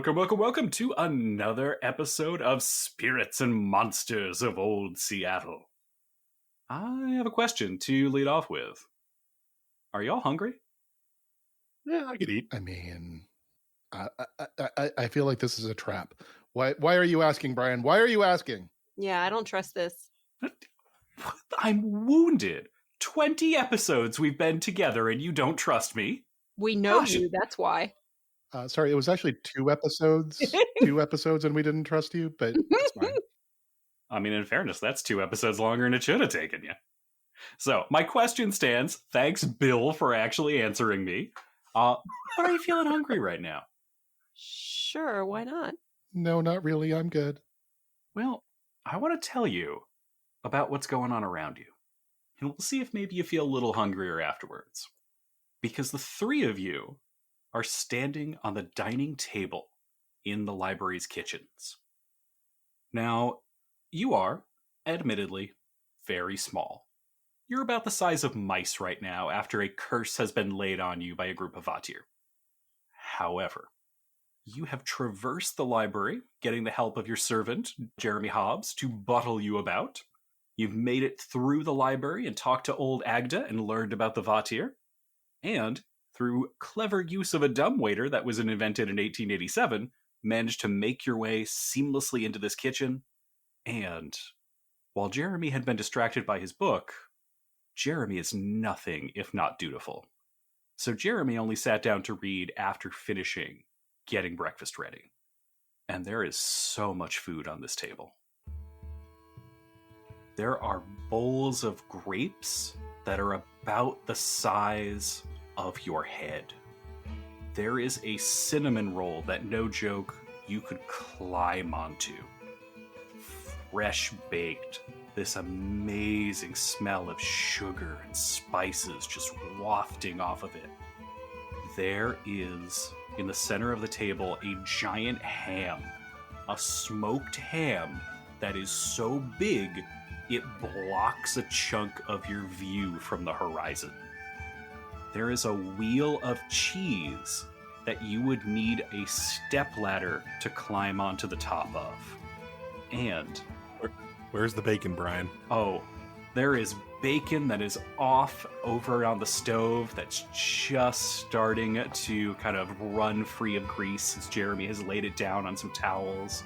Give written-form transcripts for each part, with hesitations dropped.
Welcome to another episode of Spirits and Monsters of Old Seattle. I have a question to lead off with. Are y'all hungry? Yeah, I could eat. I mean, I feel like this is a trap. Why are you asking, Brian? Why are you asking? Yeah, I don't trust this. I'm wounded. 20 episodes we've been together and you don't trust me? We know Gosh. you, that's why. Sorry, it was actually 2 episodes. 2 episodes and we didn't trust you, but it's fine. I mean, in fairness, that's 2 episodes longer than it should have taken you. So, my question stands. Thanks, Bill, for actually answering me. But are you feeling hungry right now? Sure, why not? No, not really. I'm good. Well, I want to tell you about what's going on around you. And we'll see if maybe you feel a little hungrier afterwards. Because the 3 of you are standing on the dining table in the library's kitchens. Now, you are, admittedly, very small. You're about the size of mice right now after a curse has been laid on you by a group of Vatir. However, you have traversed the library, getting the help of your servant, Jeremy Hobbs, to bottle you about. You've made it through the library and talked to old Agda and learned about the Vatir. And, through clever use of a dumbwaiter that was invented in 1887, managed to make your way seamlessly into this kitchen. And, while Jeremy had been distracted by his book, Jeremy is nothing if not dutiful. So Jeremy only sat down to read after finishing getting breakfast ready. And there is so much food on this table. There are bowls of grapes that are about the size of your head. There is a cinnamon roll that, no joke, you could climb onto. Fresh baked. This amazing smell of sugar and spices just wafting off of it. There is, in the center of the table, a giant ham. A smoked ham that is so big, it blocks a chunk of your view from the horizon. There is a wheel of cheese that you would need a stepladder to climb onto the top of. And Where's the bacon, Brian? oh, there is bacon that is off over on the stove that's just starting to kind of run free of grease since Jeremy has laid it down on some towels.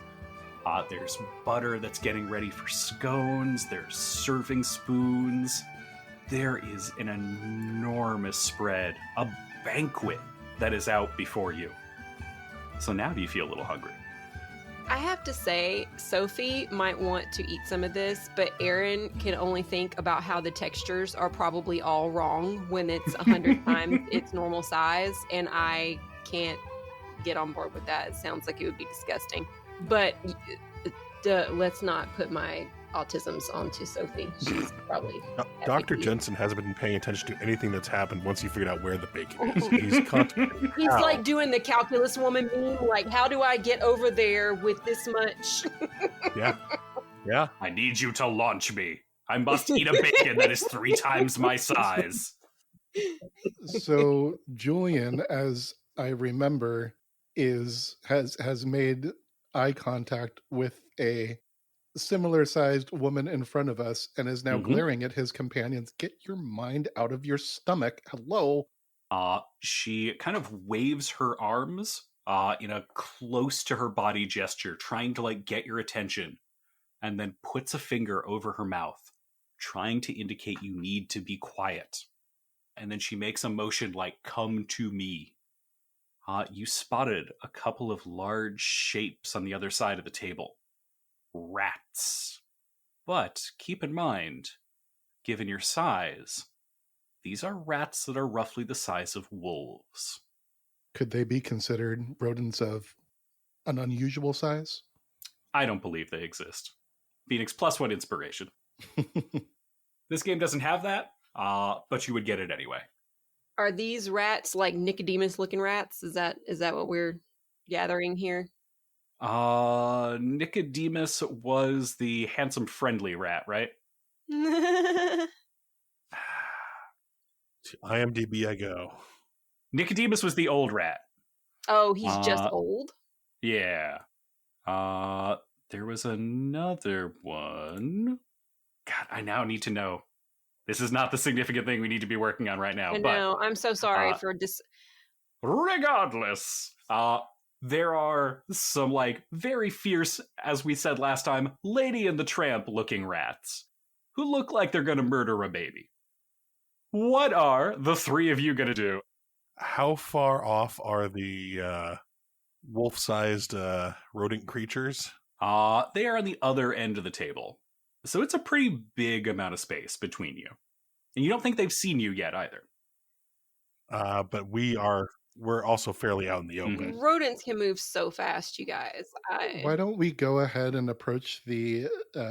There's butter that's getting ready for scones. There's serving spoons. There is an enormous spread, a banquet that is out before you. So now do you feel a little hungry? I have to say, Sofie might want to eat some of this, but Aaron can only think about how the textures are probably all wrong when it's 100 times its normal size, and I can't get on board with that. It sounds like it would be disgusting. But let's not put my autisms onto Sofie. She's probably... Dr. Jensen hasn't been paying attention to anything that's happened once he figured out where the bacon is. He's contemplating. He's like doing the calculus woman meme, like, how do I get over there with this much? Yeah. I need you to launch me. I must eat a bacon that is 3 times my size. So Julian, as I remember, has made eye contact with a similar-sized woman in front of us and is now glaring at his companions. Get your mind out of your stomach. Hello. She kind of waves her arms in a close to her body gesture, trying to get your attention, and then puts a finger over her mouth, trying to indicate you need to be quiet. And then she makes a motion like, come to me. You spotted a couple of large shapes on the other side of the table. Rats. But keep in mind, given your size, these are rats that are roughly the size of wolves. Could they be considered rodents of an unusual size? I don't believe they exist. Phoenix +1 inspiration. This game doesn't have that, but you would get it anyway. Are these rats like Nicodemus-looking rats? Is that what we're gathering here? Nicodemus was the handsome, friendly rat, right? To IMDb I go. Nicodemus was the old rat. Oh, he's just old? Yeah. There was another one. God, I now need to know. This is not the significant thing we need to be working on right now, I but know. I'm so sorry uh, for dis. regardless, there are some, like, very fierce, as we said last time, Lady and the Tramp looking rats who look like they're gonna murder a baby. What are the three of you gonna do? How far off are the wolf-sized rodent creatures? They are on the other end of the table. So it's a pretty big amount of space between you. And you don't think they've seen you yet either. But we're also fairly out in the open. Mhm. Rodents can move so fast, you guys. Why don't we go ahead and approach the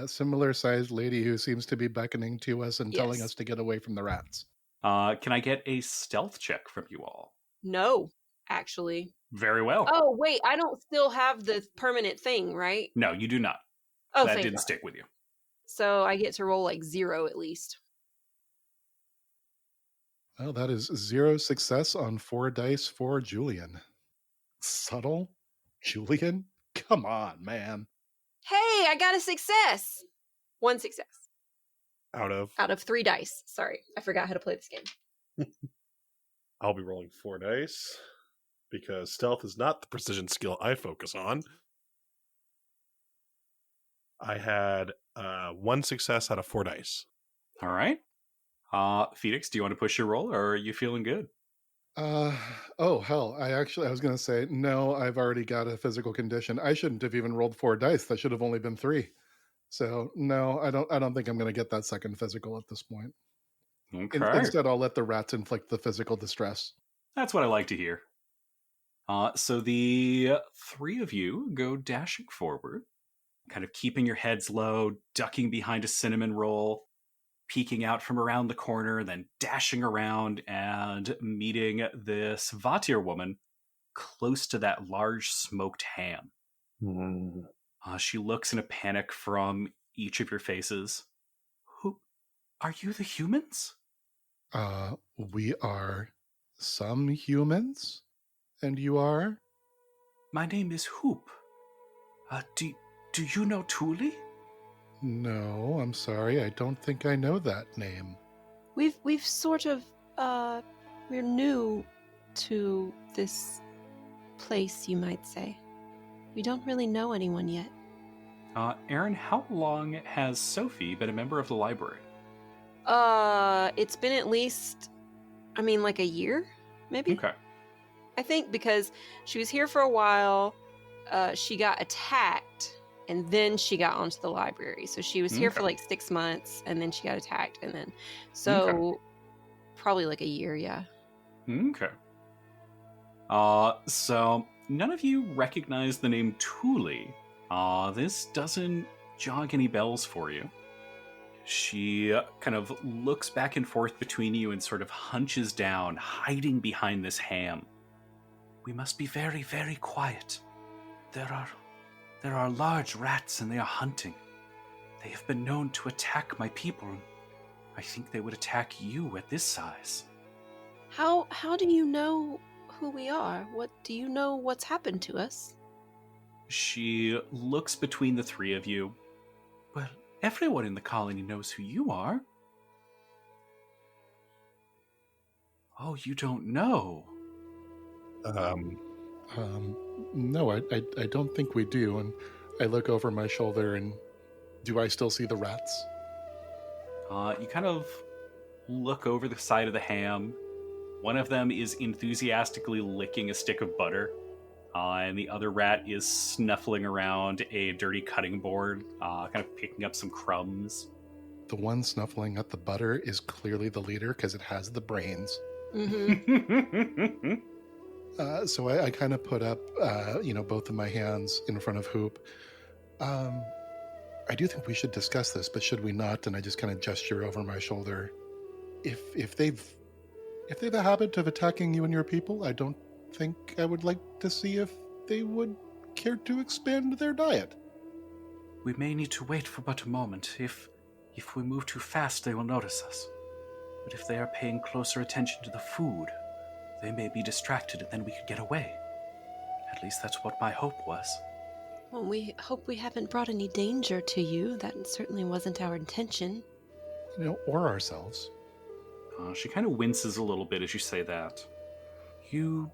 similar-sized lady who seems to be beckoning to us and telling Yes. us to get away from the rats? Can I get a stealth check from you all? No, actually. Very well. Oh, wait, I don't still have the permanent thing, right? No, you do not. Oh, That thank didn't God. stick with you. So I get to roll like 0 at least. Well, that is 0 success on 4 dice for Julian. Subtle? Julian? Come on, man. Hey, I got a success. 1 success Out out of 3 dice. Sorry, I forgot how to play this game. I'll be rolling 4 dice because stealth is not the precision skill I focus on. I had 1 success out of 4 dice. All right. Phoenix, do you want to push your roll, or are you feeling good? Oh, hell. I was going to say, no, I've already got a physical condition. I shouldn't have even rolled 4 dice. That should have only been 3. So, no, I don't think I'm going to get that second physical at this point. Okay. Instead, I'll let the rats inflict the physical distress. That's what I like to hear. So the three of you go dashing forward, kind of keeping your heads low, ducking behind a cinnamon roll, peeking out from around the corner, then dashing around and meeting this Vatir woman close to that large smoked ham. She looks in a panic from each of your faces. Who are you, the humans? We are some humans, and you are? My name is Hoop. Do you know Thule? No, I'm sorry. I don't think I know that name. We've sort of we're new to this place, you might say. We don't really know anyone yet. Aaron, how long has Sofie been a member of the library? It's been at least, like a year, maybe? Okay. I think because she was here for a while, she got attacked, and then she got onto the library. So she was here for like 6 months, and then she got attacked, and then probably like a year, yeah. Okay. So none of you recognize the name Thule. This doesn't jog any bells for you. She kind of looks back and forth between you and sort of hunches down, hiding behind this ham. We must be very, very quiet. There are large rats and they are hunting. They have been known to attack my people. I think they would attack you at this size. How do you know who we are? What do you know what's happened to us? She looks between the three of you. Well, everyone in the colony knows who you are. Oh, you don't know. No, I don't think we do. And I look over my shoulder, and do I still see the rats? You kind of look over the side of the ham. One of them is enthusiastically licking a stick of butter, and the other rat is snuffling around a dirty cutting board, kind of picking up some crumbs. The one snuffling at the butter is clearly the leader because it has the brains. Mm-hmm. So I kind of put up, both of my hands in front of Hoop. I do think we should discuss this, but should we not? And I just kind of gesture over my shoulder. If they've a habit of attacking you and your people, I don't think I would like to see if they would care to expand their diet. We may need to wait for but a moment. If we move too fast, they will notice us. But if they are paying closer attention to the food, they may be distracted and then we could get away. At least that's what my hope was. Well, we hope we haven't brought any danger to you. That certainly wasn't our intention. Or ourselves. She kind of winces a little bit as you say that. You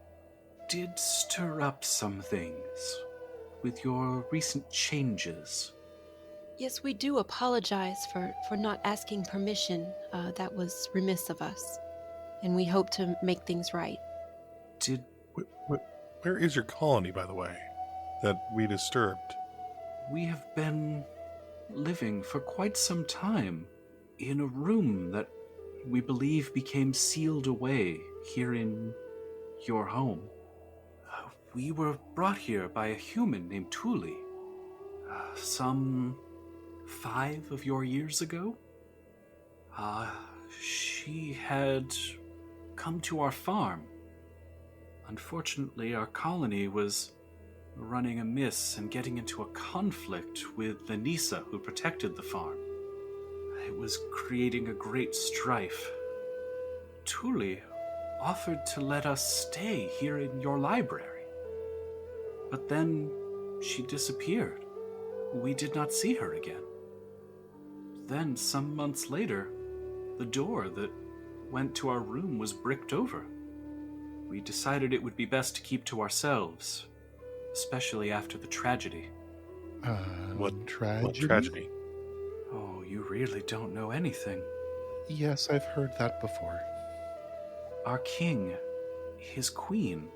did stir up some things with your recent changes. Yes, we do apologize for not asking permission. That was remiss of us. And we hope to make things right. Where is your colony, by the way, that we disturbed? We have been living for quite some time in a room that we believe became sealed away here in your home. We were brought here by a human named Tuli. Some 5 of your years ago. She had come to our farm. Unfortunately, our colony was running amiss and getting into a conflict with the Nisa who protected the farm. It was creating a great strife. Tuli offered to let us stay here in your library. But then she disappeared. We did not see her again. Then, some months later, the door that went to our room was bricked over. We decided it would be best to keep to ourselves, especially after the tragedy. What Tragedy? tragedy? Oh, you really don't know anything. Yes, I've heard that before. Our king, his queen,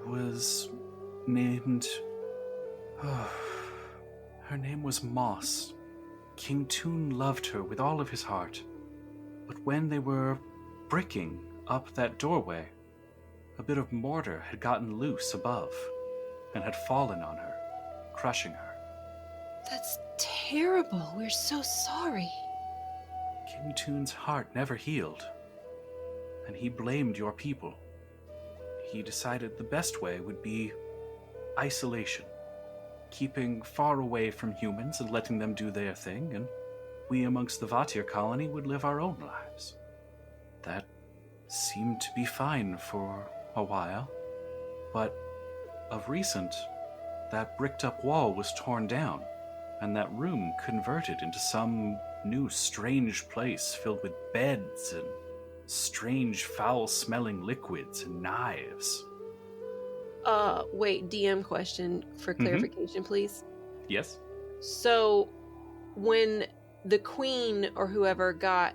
was named... her name was Moss. King Toon loved her with all of his heart. But when they were bricking up that doorway, a bit of mortar had gotten loose above and had fallen on her, crushing her. That's terrible. We're so sorry. King Toon's heart never healed, and he blamed your people. He decided the best way would be isolation, keeping far away from humans and letting them do their thing, and we amongst the Vatir colony would live our own lives. That seemed to be fine for a while, but of recent, that bricked-up wall was torn down, and that room converted into some new strange place filled with beds and strange foul-smelling liquids and knives. Wait, DM question for clarification, please. Yes? So, when the queen or whoever got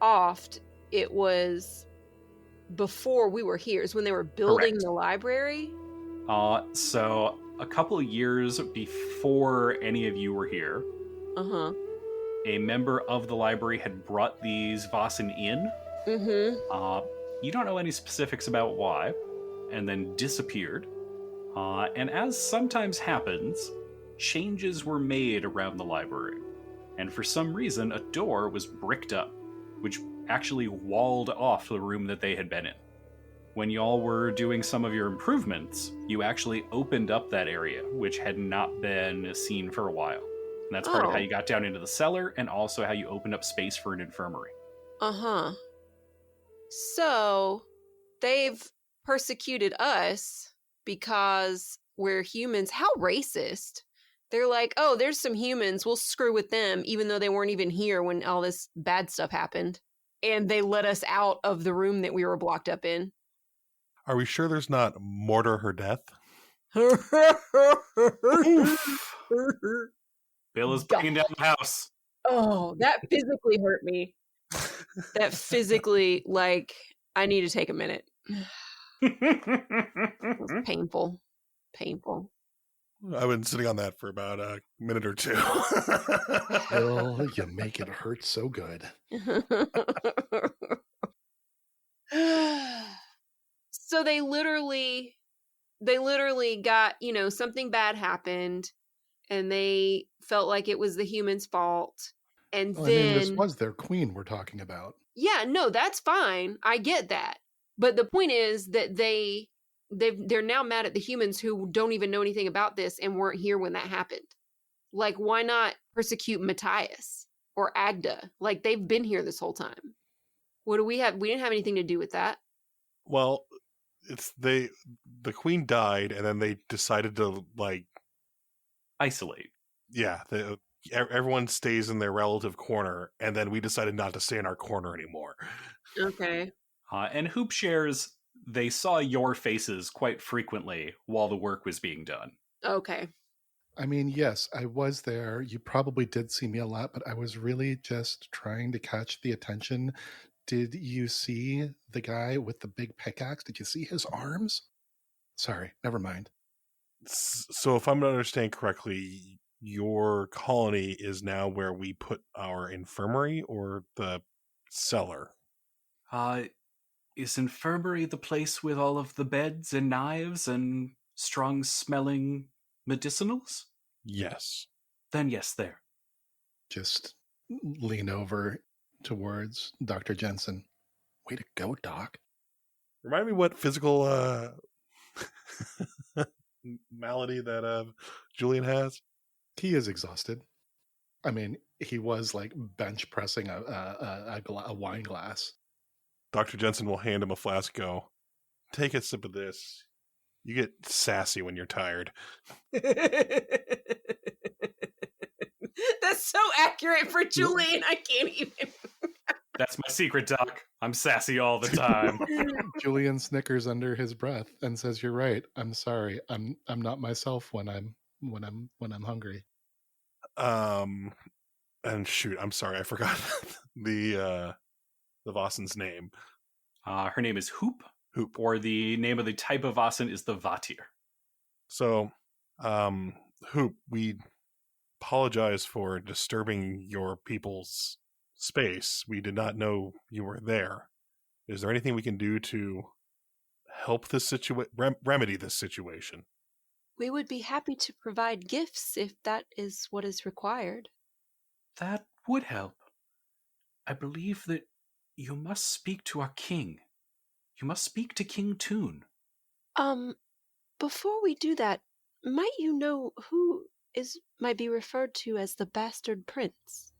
offed, it was before we were here. It's when they were building Correct. the library? So a couple of years before any of you were here, Uh-huh. a member of the library had brought these Vasen in. Mm-hmm. You don't know any specifics about why, and then disappeared. And as sometimes happens, changes were made around the library. And for some reason, a door was bricked up, which actually walled off the room that they had been in. When y'all were doing some of your improvements, you actually opened up that area, which had not been seen for a while. And that's part of how you got down into the cellar, and also how you opened up space for an infirmary. Uh-huh. So, they've persecuted us because we're humans. How racist. They're like, oh, there's some humans, we'll screw with them, even though they weren't even here when all this bad stuff happened. And they let us out of the room that we were blocked up in. Are we sure there's not mortar her death? Oof. Bill is bringing down the house. Oh, that physically hurt me. That physically, like, I need to take a minute. It was painful. Painful. I've been sitting on that for about a minute or two. Bill, you make it hurt so good. So they literally got, something bad happened and they felt like it was the human's fault. And Well, then this was their queen we're talking about. yeah, no, that's fine. I get that. But the point is that they're now mad at the humans who don't even know anything about this and weren't here when that happened. Like, why not persecute Matthias or Agda? Like, they've been here this whole time. What do we have? We didn't have anything to do with that. Well, the queen died, and then they decided to Isolate. everyone stays in their relative corner, and then we decided not to stay in our corner anymore. Okay. And Hoop shares, they saw your faces quite frequently while the work was being done. Okay. I mean, yes, I was there. You probably did see me a lot, but I was really just trying to catch the attention. Did you see the guy with the big pickaxe? Did you see his arms? Sorry, never mind. So if I'm to understand correctly, your colony is now where we put our infirmary or the cellar? Is infirmary the place with all of the beds and knives and strong-smelling medicinals? Yes. Then yes, there. Just lean over towards Dr. Jensen. Way to go, Doc. Remind me what physical malady that Julian has? He is exhausted. I mean, he was like bench pressing a wine glass. Dr. Jensen will hand him a flask. Go, take a sip of this. You get sassy when you're tired. That's so accurate for Julian. I can't even. That's my secret, Doc. I'm sassy all the time. Julian snickers under his breath and says, "You're right. I'm sorry. I'm not myself when I'm hungry." And shoot, I'm sorry, I forgot the Vassen's name. Her name is Hoop. Hoop. Or the name of the type of Vasen is the Vatir. So, Hoop, we apologize for disturbing your people's space. We did not know you were there. Is there anything we can do to help this remedy this situation? We would be happy to provide gifts if that is what is required. That would help. I believe that you must speak to our king. You must speak to King Toon. Before we do that, might you know who might be referred to as the bastard prince?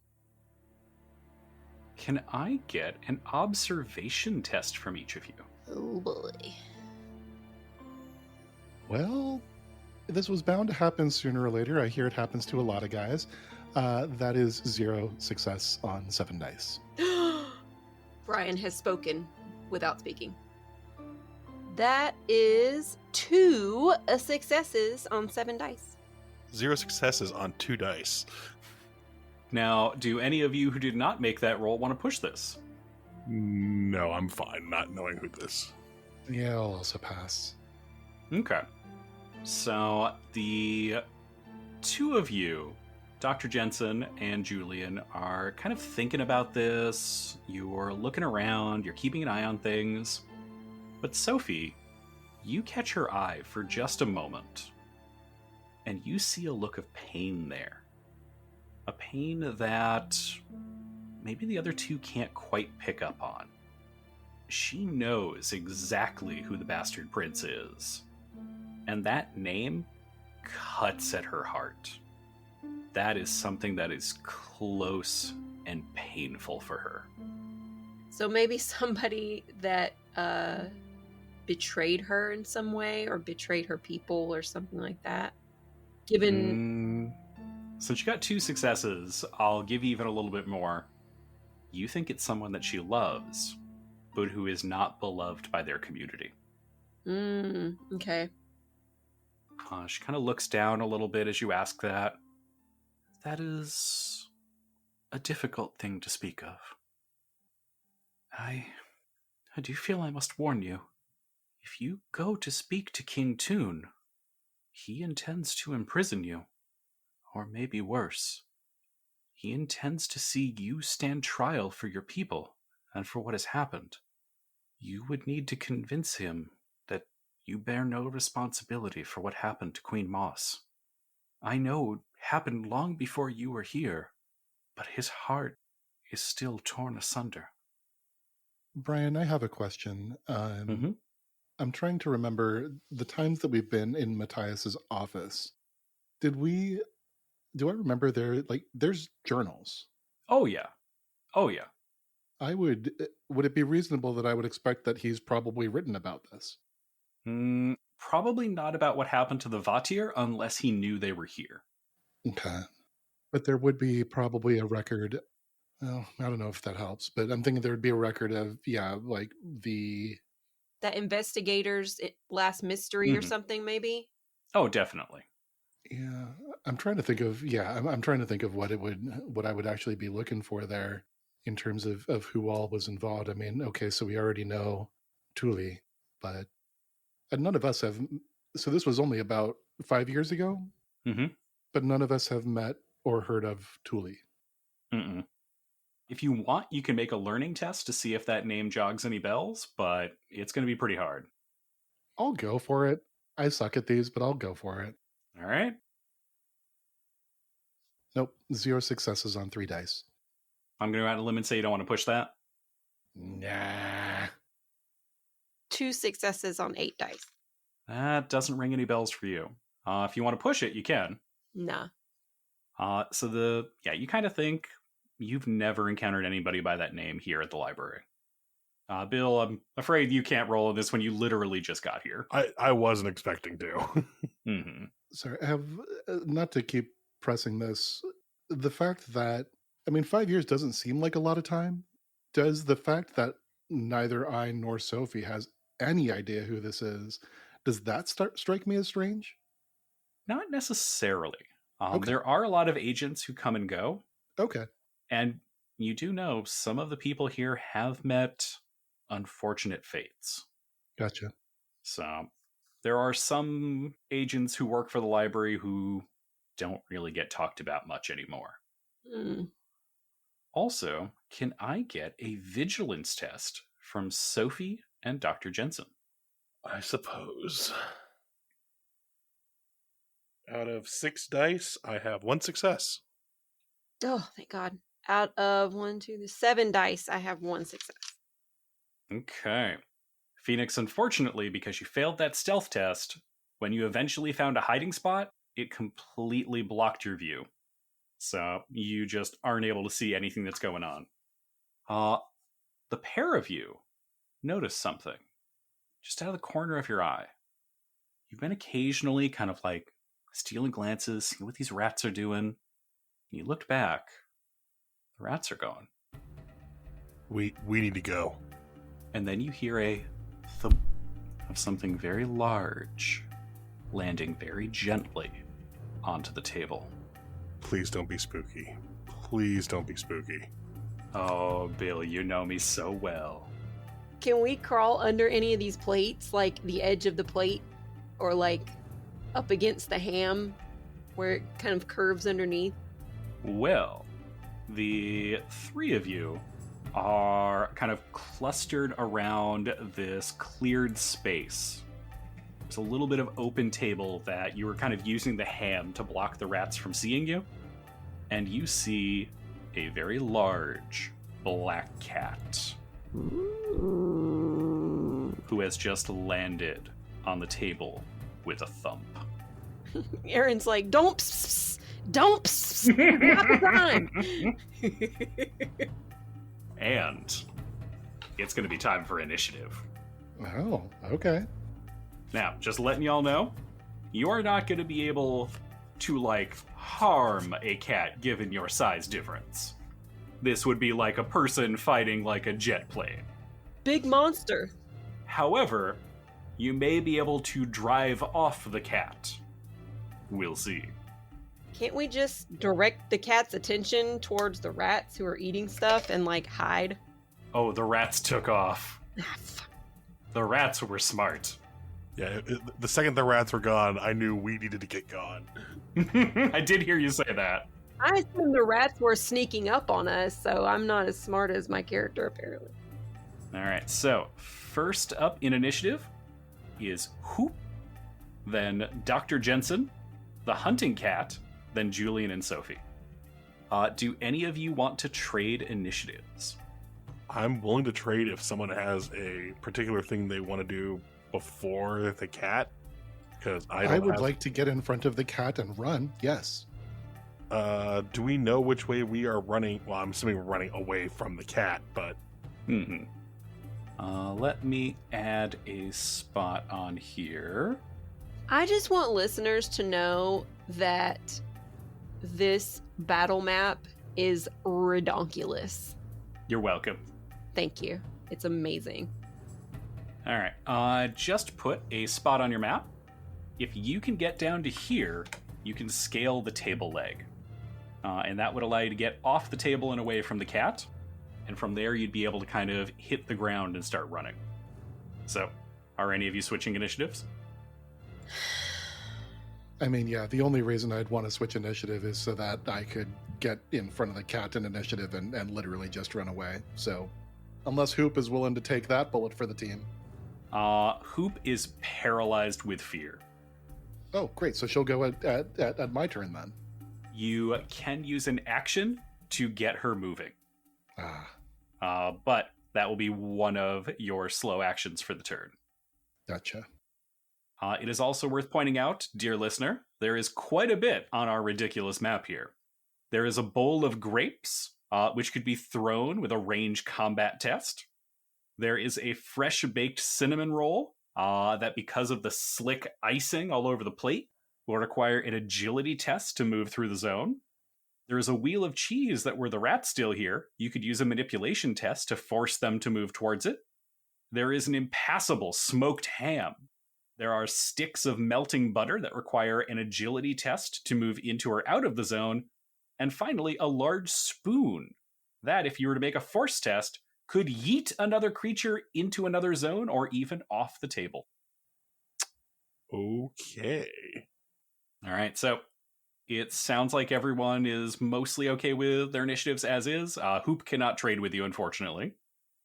Can I get an observation test from each of you? Oh boy. Well, this was bound to happen sooner or later. I hear it happens to a lot of guys. That is 0 success on 7 dice. Brian has spoken without speaking. That is 2 successes on 7 dice. 0 successes on 2 dice. Now, do any of you who did not make that roll want to push this? No, I'm fine not knowing who this. Yeah, I'll also pass. Okay. So, the 2 of you, Dr. Jensen and Julian, are kind of thinking about this. You're looking around, you're keeping an eye on things. But Sofie, you catch her eye for just a moment, and you see a look of pain there. A pain that maybe the other 2 can't quite pick up on. She knows exactly who the bastard prince is. And that name cuts at her heart. That is something that is close and painful for her. So maybe somebody that betrayed her in some way, or betrayed her people, or something like that. Given Since you got 2 successes, I'll give you even a little bit more. You think it's someone that she loves, but who is not beloved by their community. Okay. She kind of looks down a little bit as you ask that. That is a difficult thing to speak of. I do feel I must warn you. If you go to speak to King Toon, he intends to imprison you. Or maybe worse. He intends to see you stand trial for your people and for what has happened. You would need to convince him that you bear no responsibility for what happened to Queen Moss. I know it happened long before you were here, but his heart is still torn asunder. Brian, I have a question. I'm trying to remember the times that we've been in Matthias's office. Do I remember there's journals? Oh yeah. Would it be reasonable that I would expect that he's probably written about this? Probably not about what happened to the Vatir unless he knew they were here. Okay. But there would be probably a record. Well, I don't know if that helps, but I'm thinking there would be a record of, like the... That investigator's last mystery or Mhm. something, maybe? Oh, definitely. Yeah, I'm trying to think of, I'm trying to think of what I would actually be looking for there in terms of who all was involved. I mean, okay, so we already know Thule, but none of us have, so this was only about 5 years ago, but none of us have met or heard of Thule. Mm-mm. If you want, you can make a learning test to see if that name jogs any bells, but it's going to be pretty hard. I'll go for it. I suck at these, but I'll go for it. All right. Nope, 0 successes on 3 dice. I'm going to go out on a limb and say you don't want to push that. Nah. 2 successes on 8 dice. That doesn't ring any bells for you. If you want to push it, you can. Nah. You kind of think you've never encountered anybody by that name here at the library. Bill, I'm afraid you can't roll on this when you literally just got here. I wasn't expecting to. Mm-hmm. Sorry, I have, not to keep pressing this, the fact that, 5 years doesn't seem like a lot of time. Does the fact that neither I nor Sofie has any idea who this is, does that strike me as strange? Not necessarily. Okay. There are a lot of agents who come and go. Okay. And you do know some of the people here have met unfortunate fates. Gotcha. So there are some agents who work for the library who don't really get talked about much anymore. Mm. Also, can I get a vigilance test from Sofie and Dr. Jensen? I suppose. Out of 6 dice, I have 1 success. Oh, thank God. Out of 7 dice, I have 1 success. Okay. Phoenix, unfortunately, because you failed that stealth test, when you eventually found a hiding spot, it completely blocked your view. So you just aren't able to see anything that's going on. The pair of you notice something just out of the corner of your eye. You've been occasionally kind of like stealing glances, seeing what these rats are doing. And you looked back. The rats are gone. We need to go. And then you hear a thump of something very large landing very gently onto the table. Please don't be spooky. Please don't be spooky. Oh, Bill, you know me so well. Can we crawl under any of these plates, like the edge of the plate, or like up against the ham where it kind of curves underneath? Well, the 3 of you are kind of clustered around this cleared space. There's a little bit of open table that you were kind of using the ham to block the rats from seeing you. And you see a very large black cat who has just landed on the table with a thump. Aaron's like, don't pss, don't pss, not the time. And it's going to be time for initiative. Oh, okay. Now, just letting y'all know, you are not going to be able to, harm a cat given your size difference. This would be like a person fighting like a jet plane. Big monster. However, you may be able to drive off the cat. We'll see. Can't we just direct the cat's attention towards the rats who are eating stuff and, hide? Oh, the rats took off. Ah, fuck. The rats were smart. Yeah, the second the rats were gone, I knew we needed to get gone. I did hear you say that. I assume the rats were sneaking up on us, so I'm not as smart as my character, apparently. All right, so first up in initiative is Hoop, then Dr. Jensen, the hunting cat, then Julian and Sofie. Do any of you want to trade initiatives? I'm willing to trade if someone has a particular thing they want to do before the cat, because I would like to get in front of the cat and run, yes. Do we know which way we are running? Well, I'm assuming we're running away from the cat, but... Mm-hmm. Let me add a spot on here. I just want listeners to know that this battle map is redonkulous. You're welcome. Thank you. It's amazing. All right. Just put a spot on your map. If you can get down to here, you can scale the table leg. And that would allow you to get off the table and away from the cat. And from there, you'd be able to kind of hit the ground and start running. So, are any of you switching initiatives? I mean, yeah, the only reason I'd want to switch initiative is so that I could get in front of the cat in initiative and literally just run away. So, unless Hoop is willing to take that bullet for the team. Hoop is paralyzed with fear. Oh, great. So she'll go at my turn then. You can use an action to get her moving. But that will be one of your slow actions for the turn. Gotcha. It is also worth pointing out, dear listener, there is quite a bit on our ridiculous map here. There is a bowl of grapes, which could be thrown with a range combat test. There is a fresh baked cinnamon roll that, because of the slick icing all over the plate, will require an agility test to move through the zone. There is a wheel of cheese that, were the rats still here, you could use a manipulation test to force them to move towards it. There is an impassable smoked ham. There are sticks of melting butter that require an agility test to move into or out of the zone. And finally, a large spoon that, if you were to make a force test, could yeet another creature into another zone or even off the table. Okay. All right, so it sounds like everyone is mostly okay with their initiatives as is. Hoop cannot trade with you, unfortunately.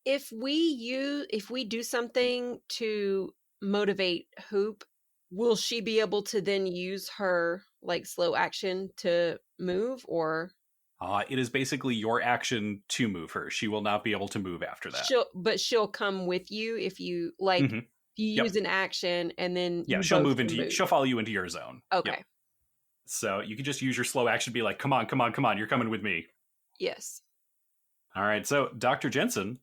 If we do something to motivate Hoop, will she be able to then use her slow action to move, or it is basically your action to move her. She will not be able to move after that. she'll come with you if you Mm-hmm. you use an action and then she'll move into she'll follow you into your zone. Okay. Yep. So you can just use your slow action to be like, come on, you're coming with me. Yes. All right, so Dr. Jensen,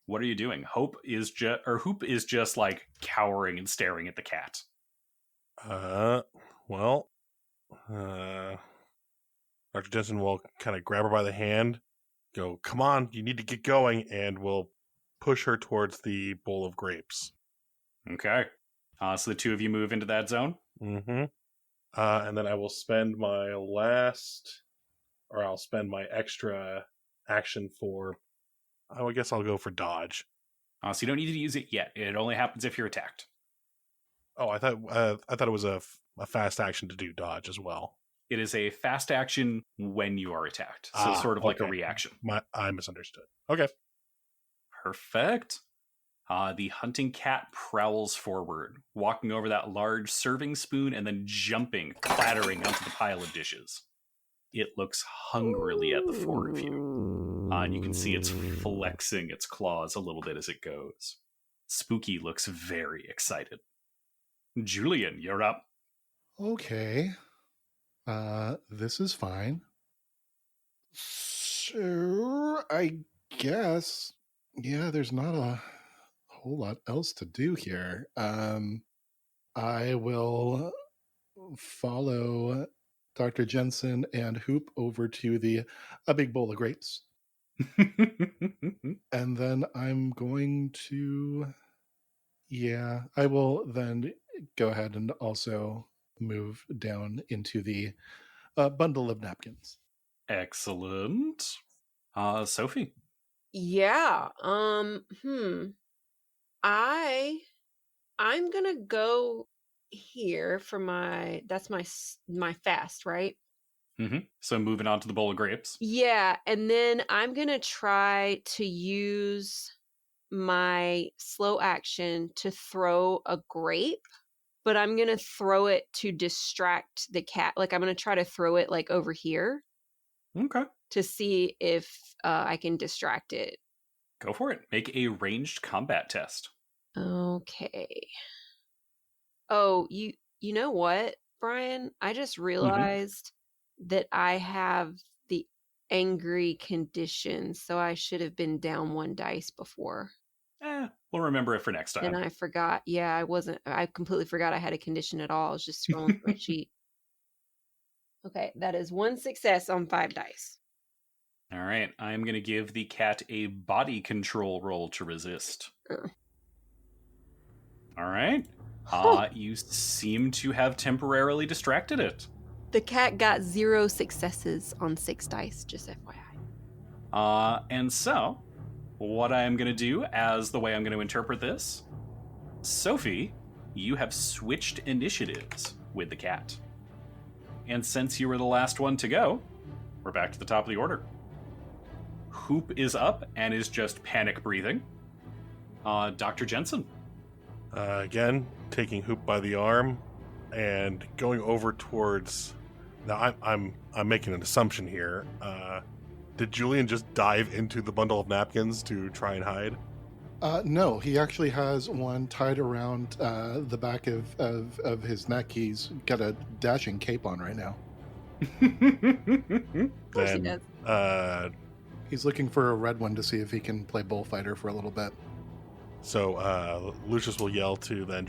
what are you doing? Hoop is just like cowering and staring at the cat. Dr. Jensen will kind of grab her by the hand, go, come on, you need to get going, and will push her towards the bowl of grapes. Okay. So the two of you move into that zone? Mm-hmm. And then I will spend my extra action for, I guess I'll go for dodge. So you don't need to use it yet. It only happens if you're attacked. Oh, I thought it was a fast action to do dodge as well. It is a fast action when you are attacked. So sort of like a reaction. I misunderstood. Okay. Perfect. The hunting cat prowls forward, walking over that large serving spoon and then jumping, clattering onto the pile of dishes. It looks hungrily at the four of you. And you can see it's flexing its claws a little bit as it goes. Spooky looks very excited. Julian, you're up. Okay. This is fine. So, I guess, yeah, there's not a whole lot else to do here. I will follow Dr. Jensen and Hoop over to a big bowl of grapes. And then I'm going to, I will then go ahead and also move down into the bundle of napkins. Excellent. Sofie? Yeah. I'm gonna go here for that's my fast, right? Mm-hmm. So moving on to the bowl of grapes. Yeah, and then I'm gonna try to use my slow action to throw a grape, but I'm gonna throw it to distract the cat. I'm gonna try to throw it over here. Okay. To see if I can distract it. Go for it. Make a ranged combat test. Okay. Oh, you know what, Brian? I just realized that I have the angry condition, so I should have been down one dice before. We'll remember it for next time. And I forgot. Yeah, I completely forgot I had a condition at all. I was just scrolling through my sheet. Okay, that is 1 success on 5 dice. All right, I'm going to give the cat a body control roll to resist. All right. You seem to have temporarily distracted it. The cat got 0 successes on 6 dice, just FYI. And so, what I am going to do as the way I'm going to interpret this, Sofie, you have switched initiatives with the cat. And since you were the last one to go, we're back to the top of the order. Hoop is up and is just panic breathing. Dr. Jensen. Again, taking Hoop by the arm and going over towards. Now, I'm making an assumption here. Did Julian just dive into the bundle of napkins to try and hide? No, he actually has one tied around the back of his neck. He's got a dashing cape on right now. Of course he does. He's looking for a red one to see if he can play bullfighter for a little bit. So Lucius will yell to then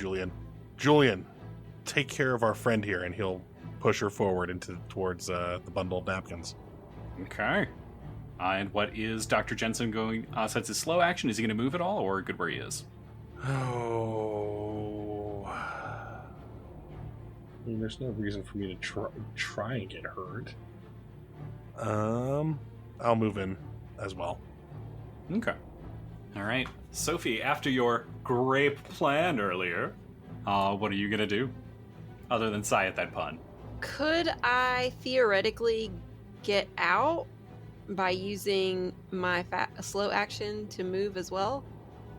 Julian, take care of our friend here, and he'll push her forward towards the bundle of napkins. Okay. And what is Dr. Jensen going, since it's slow action, is he going to move at all, or good where he is? Oh. I mean, there's no reason for me to try and get hurt. I'll move in as well. Okay. All right. Sofie, after your great plan earlier, what are you going to do? Other than sigh at that pun. Could I theoretically get out by using my slow action to move as well?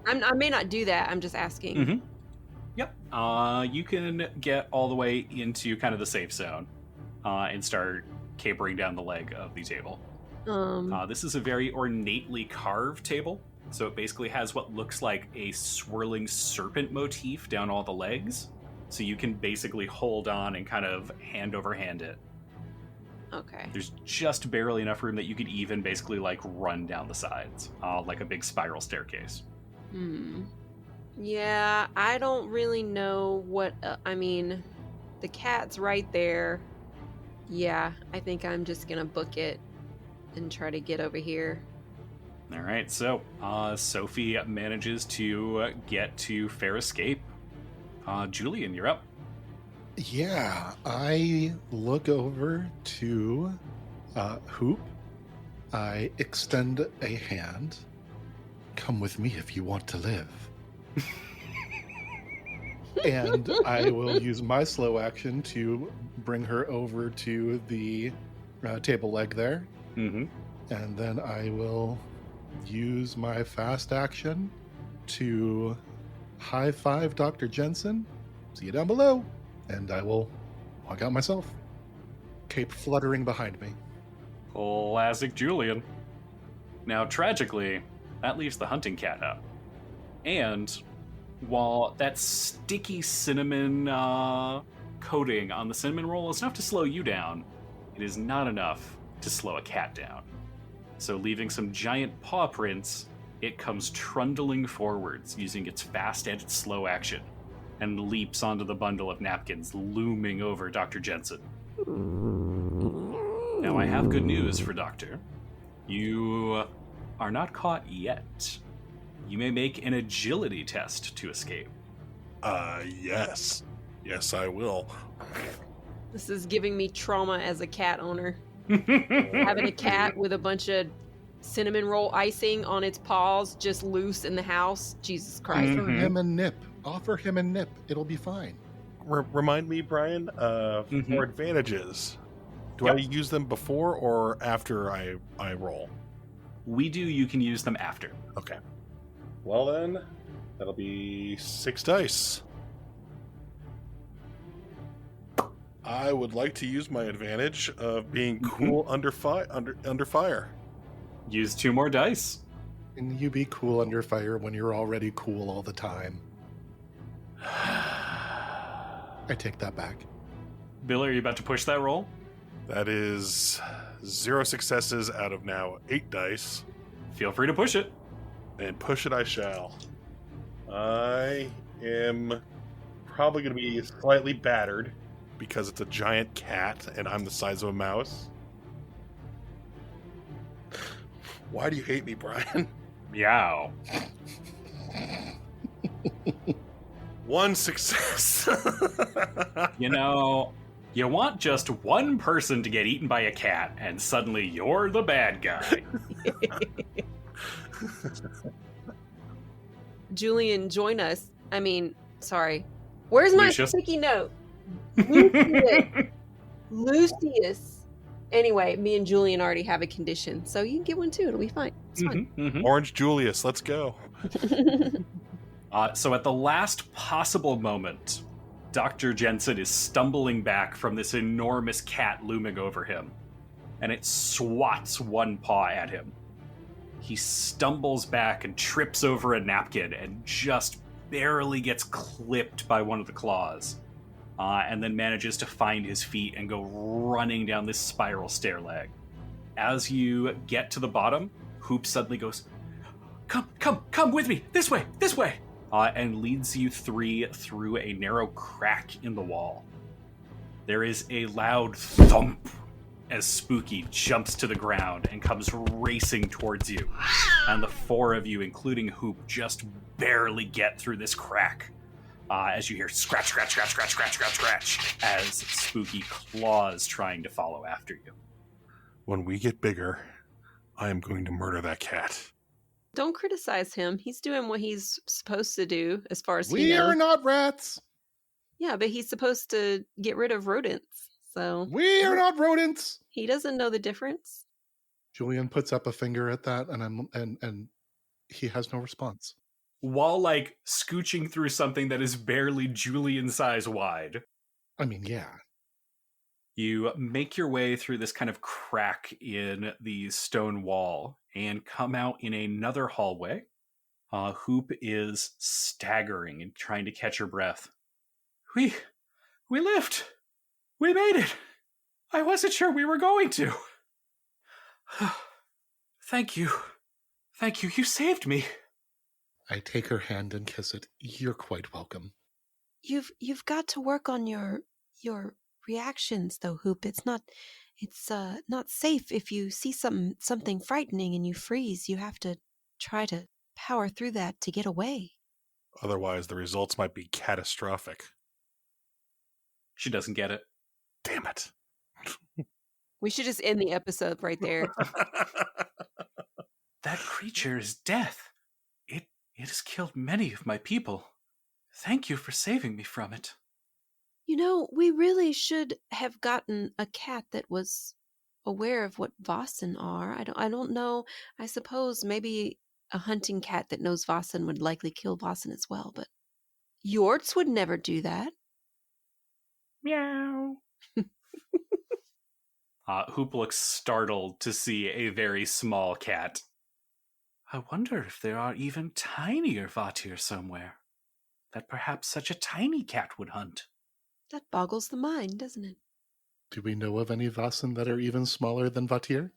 I may not do that. I'm just asking. Mm-hmm. Yep. You can get all the way into kind of the safe zone and start capering down the leg of the table. This is a very ornately carved table. So it basically has what looks like a swirling serpent motif down all the legs. So you can basically hold on and kind of hand over hand it. Okay. There's just barely enough room that you could even basically like run down the sides, like a big spiral staircase. Yeah, I don't really know what, I mean, the cat's right there. Yeah, I think I'm just gonna book it and try to get over here. All right, so Sofie manages to get to fair escape. Julian, you're up. Yeah, I look over to Hoop. I extend a hand. Come with me if you want to live. And I will use my slow action to bring her over to the table leg there. Mm-hmm. And then I will use my fast action to high five Dr. Jensen. See you down below. And I will walk out myself. Cape fluttering behind me. Classic Julian. Now, tragically, that leaves the hunting cat up. And while that sticky cinnamon coating on the cinnamon roll is enough to slow you down, it is not enough to slow a cat down. So leaving some giant paw prints, it comes trundling forwards using its fast and its slow action and leaps onto the bundle of napkins looming over Dr. Jensen. Now, I have good news for Doctor. You are not caught yet. You may make an agility test to escape. Yes. Yes, I will. This is giving me trauma as a cat owner. Having a cat with a bunch of cinnamon roll icing on its paws just loose in the house. Jesus Christ. Offer him a nip. Offer him a nip. It'll be fine. Remind me, Brian, for advantages. Do I use them before or after I roll? You can use them after. Okay. Well then, that'll be 6 dice. I would like to use my advantage of being cool under fire. Use 2 more dice. Can you be cool under fire when you're already cool all the time? I take that back. Billy, are you about to push that roll? That is 0 successes out of now 8 dice. Feel free to push it. And push it I shall. I am probably going to be slightly battered because it's a giant cat and I'm the size of a mouse. Why do you hate me, Brian? Meow. 1 success. You know, you want just one person to get eaten by a cat, and suddenly you're the bad guy. Julian, join us. I mean, sorry. Where's my Lucius? sticky note? Lucius. Lucius. Anyway, me and Julian already have a condition, so you can get one too. It'll be fine. It's fine. Orange Julius, let's go. So at the last possible moment, Dr. Jensen is stumbling back from this enormous cat looming over him, and it swats one paw at him. He stumbles back and trips over a napkin and just barely gets clipped by one of the claws, and then manages to find his feet and go running down this spiral stair leg. As you get to the bottom, Hoop suddenly goes, Come with me! This way! And leads you three through a narrow crack in the wall. There is a loud thump as Spooky jumps to the ground and comes racing towards you. And the four of you, including Hoop, just barely get through this crack. As you hear scratch, scratch, scratch, scratch, scratch, scratch, scratch, as Spooky claws trying to follow after you. When we get bigger, I am going to murder that cat. Don't criticize him. He's doing what he's supposed to do as far as he We knows. are not rats. Yeah, but he's supposed to get rid of rodents. So We are not rodents. he doesn't know the difference. Julian puts up a finger at that, and he has no response. While, like, scooching through something that is barely Julian size wide. I mean, yeah. You make your way through this kind of crack in the stone wall and come out in another hallway. Hoop is staggering and trying to catch her breath. We lived. We made it. I wasn't sure we were going to. Thank you. Thank you. You saved me. I take her hand and kiss it. You're quite welcome. You've got to work on your reactions though, Hoop. It's not safe if you see something frightening and you freeze. You have to try to power through that to get away. Otherwise, the results might be catastrophic. She doesn't get it. Damn it. We should just end the episode right there. That creature is death. It has killed many of my people. Thank you for saving me from it. You know, we really should have gotten a cat that was aware of what Vossen are. I don't know. I suppose maybe a hunting cat that knows Vossen would likely kill Vossen as well, but Jorts would never do that. Meow. Hoop looks startled to see a very small cat. I wonder if there are even tinier Vatir somewhere, that perhaps such a tiny cat would hunt. That boggles the mind, doesn't it? Do we know of any Vasen that are even smaller than Vatir?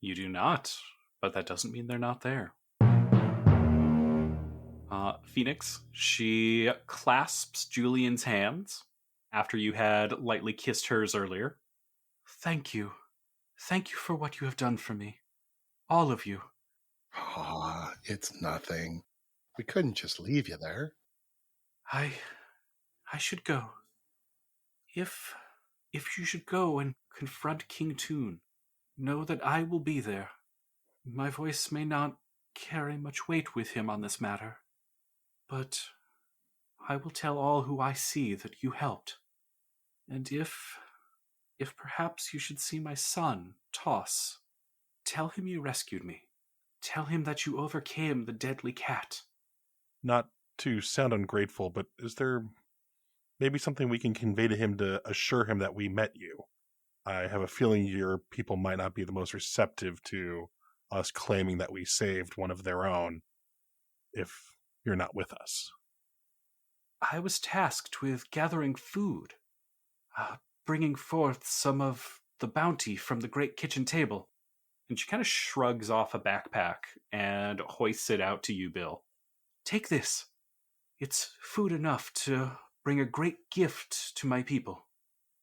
You do not, but that doesn't mean they're not there. Phoenix, she clasps Julian's hands after you had lightly kissed hers earlier. Thank you. Thank you for what you have done for me. All of you. Ah, it's nothing. We couldn't just leave you there. I should go. If you should go and confront King Toon, know that I will be there. My voice may not carry much weight with him on this matter, but I will tell all who I see that you helped. And if perhaps you should see my son, Toss, tell him you rescued me. Tell him that you overcame the deadly cat. Not to sound ungrateful, but is there maybe something we can convey to him to assure him that we met you? I have a feeling your people might not be the most receptive to us claiming that we saved one of their own if you're not with us. I was tasked with gathering food, bringing forth some of the bounty from the great kitchen table. And she kind of shrugs off a backpack and hoists it out to you, Bill. Take this. It's food enough to bring a great gift to my people.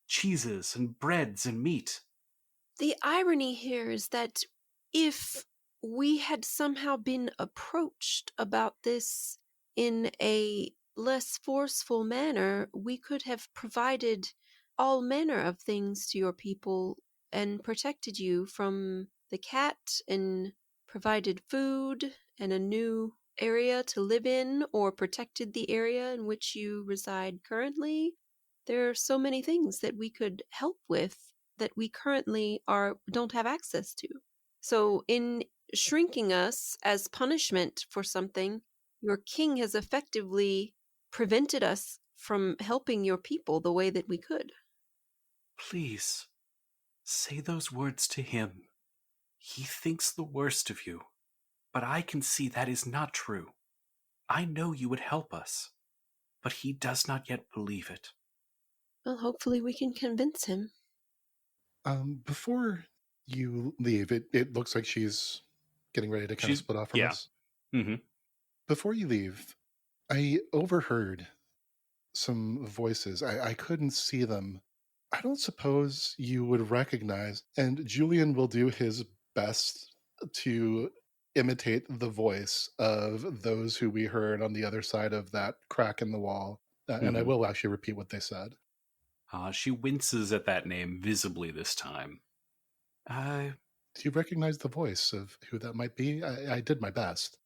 Cheeses and breads and meat. The irony here is that if we had somehow been approached about this in a less forceful manner, we could have provided all manner of things to your people and protected you from the cat and provided food and a new area to live in or protected the area in which you reside currently. There are so many things that we could help with that we currently don't have access to. So in shrinking us as punishment for something, your king has effectively prevented us from helping your people the way that we could. Please, say those words to him. He thinks the worst of you, but I can see that is not true. I know you would help us, but he does not yet believe it. Well, hopefully we can convince him. Before you leave, it looks like she's getting ready to kind of split off from us. Mm-hmm. Before you leave, I overheard some voices. I couldn't see them. I don't suppose you would recognize, and Julian will do his best to imitate the voice of those who we heard on the other side of that crack in the wall. And I will actually repeat what they said. She winces at that name visibly this time. Do you recognize the voice of who that might be? I did my best.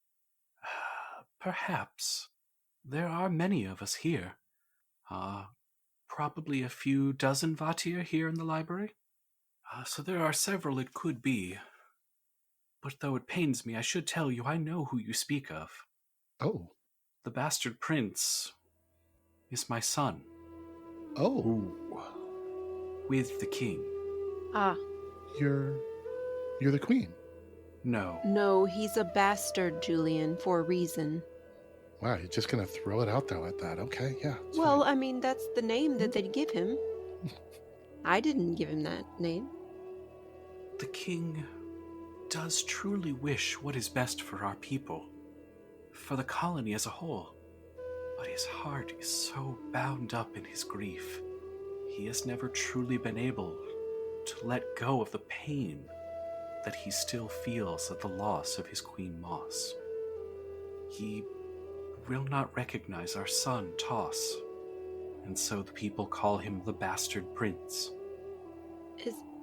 Perhaps. There are many of us here. Probably a few dozen Vatir here in the library. So there are several it could be. But though it pains me, I should tell you I know who you speak of. Oh. The bastard prince is my son. Oh. With the king. Ah. You're the queen. No. No, he's a bastard, Julian, for a reason. Wow, you're just going to throw it out there like that. Okay, yeah. Well, fine. I mean, that's the name that they give him. I didn't give him that name. The king does truly wish what is best for our people, for the colony as a whole. But his heart is so bound up in his grief. He has never truly been able to let go of the pain that he still feels at the loss of his Queen Moss. He will not recognize our son, Toss, and so the people call him the Bastard Prince.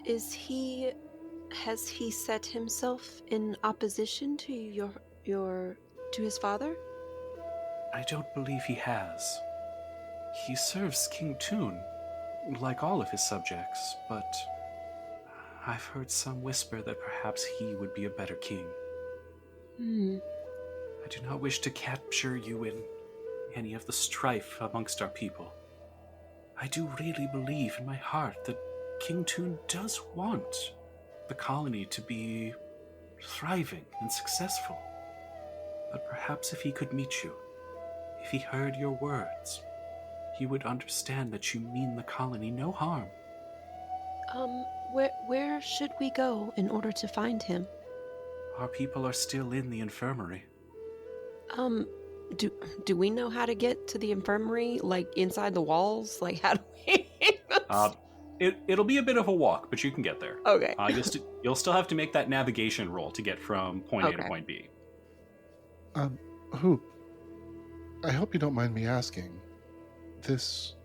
Has he set himself in opposition to to his father? I don't believe he has. He serves King Toon, like all of his subjects, but I've heard some whisper that perhaps he would be a better king. I do not wish to capture you in any of the strife amongst our people. I do really believe in my heart that King Toon does want the colony to be thriving and successful. But perhaps if he could meet you, if he heard your words, he would understand that you mean the colony no harm. Where should we go in order to find him? Our people are still in the infirmary. Do we know how to get to the infirmary, like inside the walls? Like, how do we? It'll be a bit of a walk, but you can get there. Okay. You'll still have to make that navigation roll to get from point A to point B. Hoop, I hope you don't mind me asking. This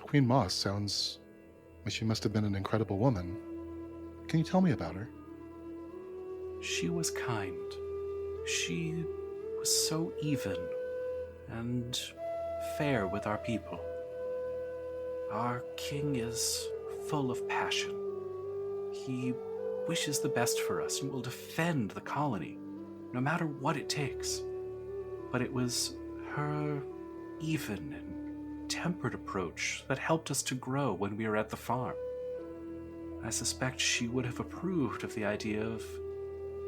Queen Moss sounds like she must have been an incredible woman. Can you tell me about her? She was kind. She was so even and fair with our people. Our king is full of passion. He wishes the best for us and will defend the colony, no matter what it takes. But it was her even and tempered approach that helped us to grow when we were at the farm. I suspect she would have approved of the idea of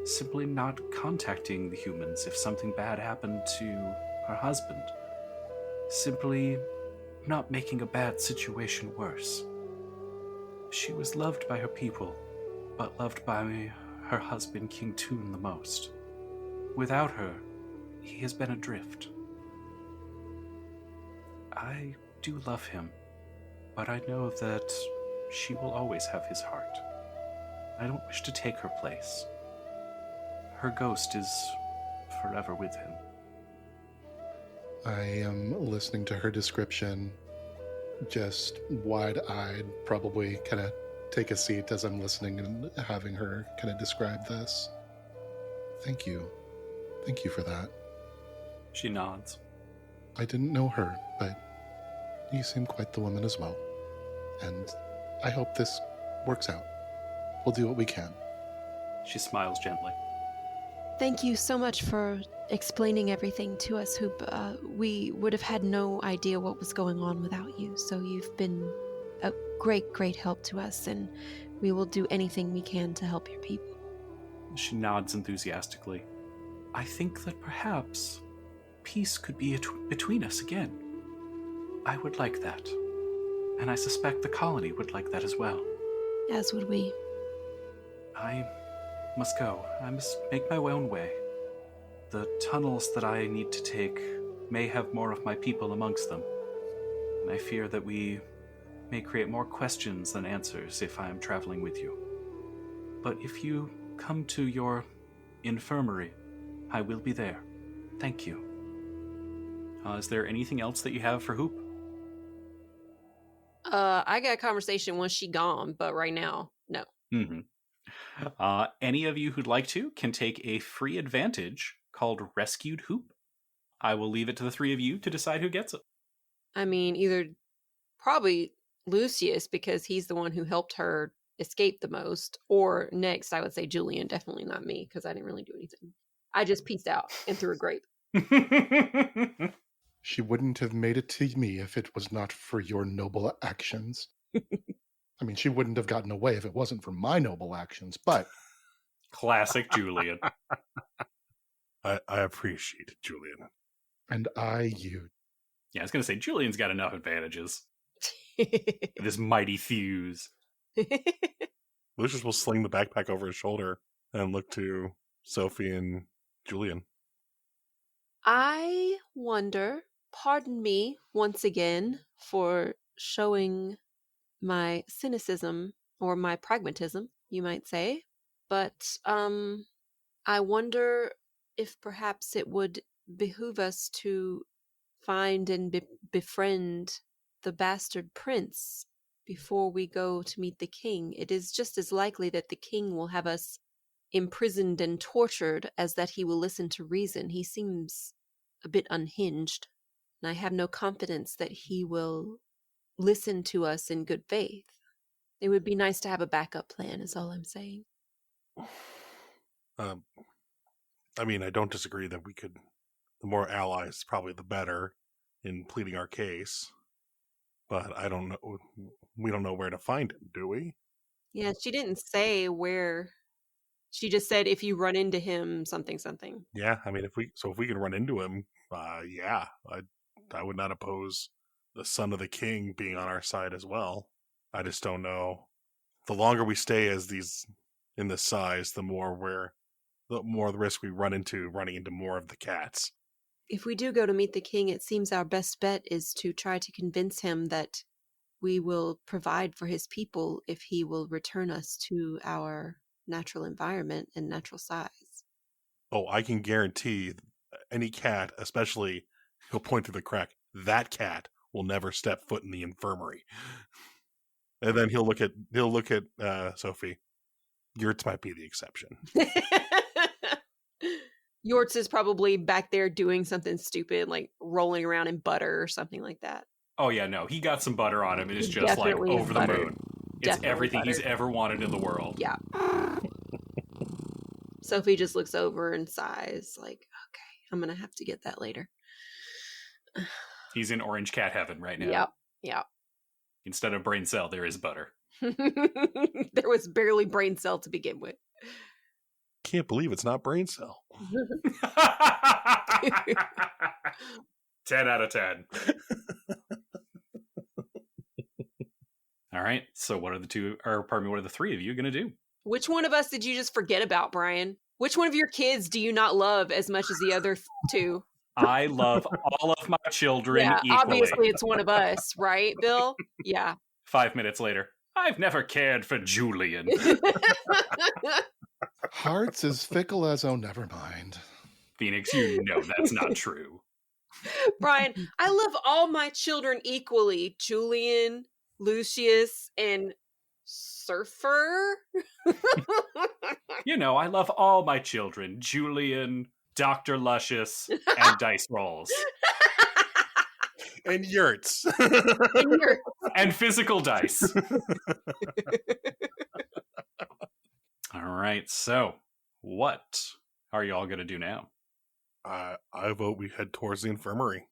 simply not contacting the humans if something bad happened to her husband. Simply not making a bad situation worse. She was loved by her people, but loved by her husband King Toon the most. Without her, he has been adrift. I do love him, but I know that she will always have his heart. I don't wish to take her place. Her ghost is forever with him. I am listening to her description, just wide-eyed, probably kind of take a seat as I'm listening and having her kind of describe this. Thank you. Thank you for that. She nods. I didn't know her, but you seem quite the woman as well. And I hope this works out. We'll do what we can. She smiles gently. Thank you so much for explaining everything to us, Hoop. We would have had no idea what was going on without you, so you've been a great, great help to us, and we will do anything we can to help your people. She nods enthusiastically. I think that perhaps peace could be between us again. I would like that. And I suspect the colony would like that as well. As would we. I must go. I must make my own way. The tunnels that I need to take may have more of my people amongst them. And I fear that we may create more questions than answers if I am traveling with you. But if you come to your infirmary, I will be there. Thank you. Is there anything else that you have for Hoop? I got a conversation once she gone, but right now, no. Mm-hmm. Any of you who'd like to can take a free advantage called Rescued Hoop. I will leave it to the three of you to decide who gets it. I mean, either probably Lucius, because he's the one who helped her escape the most, or next, I would say Julian, definitely not me, because I didn't really do anything. I just pieced out and threw a grape. She wouldn't have made it to me if it was not for your noble actions. I mean, she wouldn't have gotten away if it wasn't for my noble actions, but... Classic Julian. I appreciate it, Julian. And I you. Yeah, I was going to say, Julian's got enough advantages. This mighty thews. Lucius will sling the backpack over his shoulder and look to Sofie and Julian. I wonder, pardon me once again for showing my cynicism or my pragmatism, you might say, but I wonder if perhaps it would behoove us to find and befriend the bastard prince before we go to meet the king. It is just as likely that the king will have us imprisoned and tortured as that he will listen to reason. He seems a bit unhinged, and I have no confidence that he will listen to us in good faith. It would be nice to have a backup plan, is all I'm saying. I mean, I don't disagree that we could, the more allies, probably the better in pleading our case. But I don't know, we don't know where to find him, do we? Yeah, she didn't say where. She just said if you run into him, something. Yeah, I mean, if we can run into him, yeah, I would not oppose the son of the king being on our side as well. I just don't know. The longer we stay as these in this size, the more the risk we run into running into more of the cats. If we do go to meet the king, it seems our best bet is to try to convince him that we will provide for his people if he will return us to our natural environment and natural size. Oh, I can guarantee any cat, especially, he'll point through the crack, that cat will never step foot in the infirmary. And then he'll look at Sofie. Jorts might be the exception. Jorts is probably back there doing something stupid, like rolling around in butter or something like that. Oh yeah, no, he got some butter on him and is just like Definitely is over the buttered. moon. It's Definitely everything he's buttered. ever wanted in the world. Yeah. Sofie just looks over and sighs, like, okay, I'm going to have to get that later. He's in orange cat heaven right now. Yep. Yep. Instead of brain cell, there is butter. There was barely brain cell to begin with. Can't believe it's not brain cell. 10 out of 10. All right. So what are the three of you going to do? Which one of us did you just forget about, Brian? Which one of your kids do you not love as much as the other two? I love all of my children Yeah, equally. obviously it's one of us, right, Bill? Yeah. 5 minutes later, I've never cared for Julian. Heart's as fickle as, oh, never mind. Phoenix, you know that's not true. Brian, I love all my children equally. Julian, Lucius, and Surfer. You know, I love all my children. Julian, Dr. Luscious, and Dice Rolls. And yurts. And physical dice. All right, so what are you all going to do now? I vote we head towards the infirmary.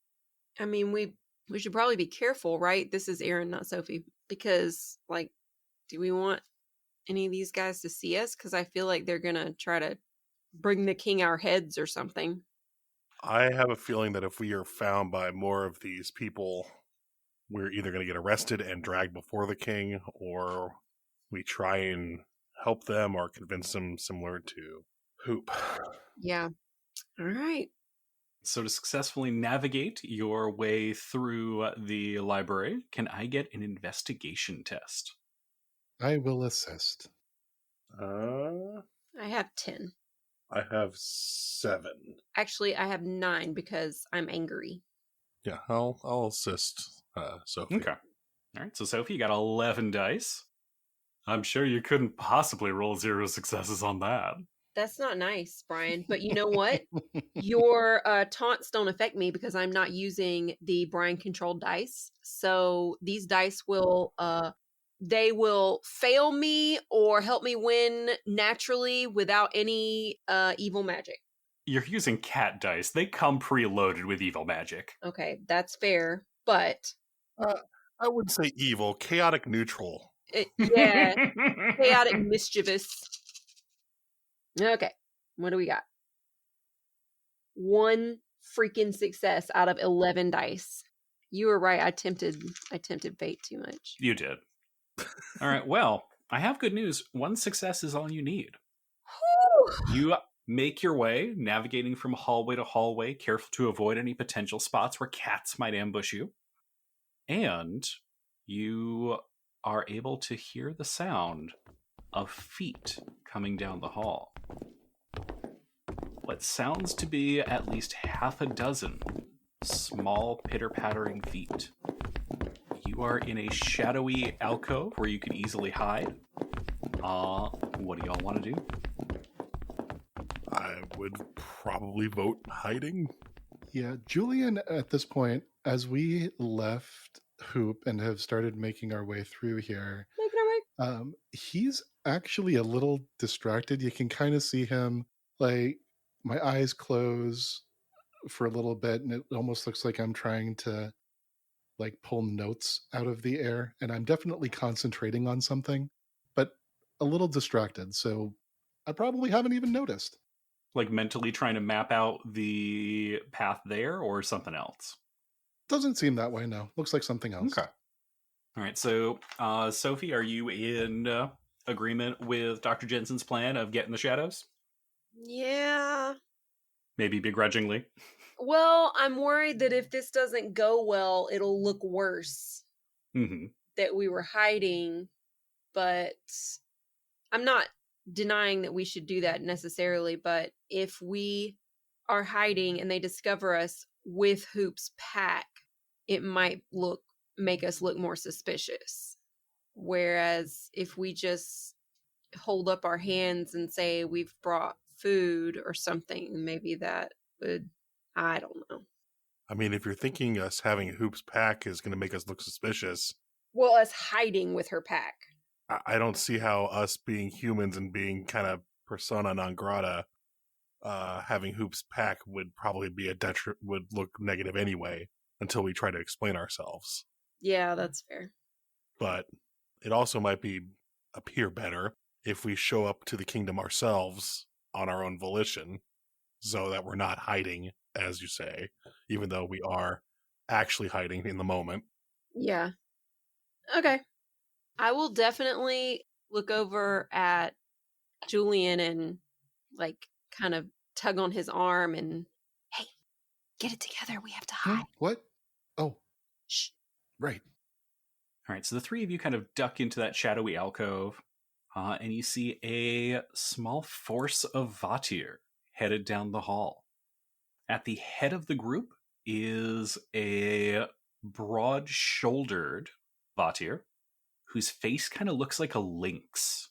I mean, we should probably be careful, right? This is Aaron, not Sofie. Because, like, do we want any of these guys to see us? Because I feel like they're going to try to bring the king our heads or something. I have a feeling that if we are found by more of these people, we're either going to get arrested and dragged before the king, or we try and help them or convince them, similar to Hoop. Yeah. All right. So to successfully navigate your way through the library, can I get an investigation test? I will assist. I have 10. I have 7. Actually, I have 9 because I'm angry. Yeah, I'll assist Sofie. Okay. All right, so Sofie, you got 11 dice. I'm sure you couldn't possibly roll 0 successes on that. That's not nice, Brian. But you know what? Your taunts don't affect me because I'm not using the Brian-controlled dice. So these dice will they will fail me or help me win naturally without any evil magic. You're using cat dice. They come preloaded with evil magic. Okay, that's fair. But I wouldn't say evil, chaotic neutral. Yeah, chaotic mischievous. Okay, what do we got? 1 freaking success out of 11 dice. You were right. I tempted fate too much. You did. All right, well, I have good news. 1 success is all you need. You make your way, navigating from hallway to hallway, careful to avoid any potential spots where cats might ambush you. And you are able to hear the sound of feet coming down the hall. What sounds to be at least half a dozen small pitter-pattering feet. You are in a shadowy alcove where you could easily hide. What do y'all want to do? I would probably vote hiding. Yeah, Julian, at this point, as we left Hoop and have started making our way through here, he's actually a little distracted. You can kind of see him, like, my eyes close for a little bit, and it almost looks like I'm trying to, like, pull notes out of the air, and I'm definitely concentrating on something, but a little distracted, so I probably haven't even noticed. Like mentally trying to map out the path there or something else? Doesn't seem that way, no. Looks like something else. Okay. All right, so Sofie, are you in agreement with Dr. Jensen's plan of getting the shadows? Yeah. Maybe begrudgingly? Well, I'm worried that if this doesn't go well, it'll look worse. Mm-hmm. That we were hiding, but I'm not denying that we should do that necessarily, but if we are hiding and they discover us with Hoop's pack, it might make us look more suspicious. Whereas if we just hold up our hands and say we've brought food or something, maybe that would, I don't know. I mean, if you're thinking us having Hoop's pack is going to make us look suspicious. Well, us hiding with her pack. I don't see how us being humans and being kind of persona non grata, having Hoop's pack would probably be would look negative anyway until we try to explain ourselves. Yeah, that's fair. But it also might appear better if we show up to the kingdom ourselves on our own volition, so that we're not hiding, as you say, even though we are actually hiding in the moment. Yeah. Okay. I will definitely look over at Julian and, like, kind of tug on his arm and, hey, Get it together. We have to Huh? hide. What? Oh, Shh. right. All right, so the three of you kind of duck into that shadowy alcove, and you see a small force of Vatir headed down the hall. At the head of the group is a broad-shouldered Vatir, whose face kind of looks like a lynx.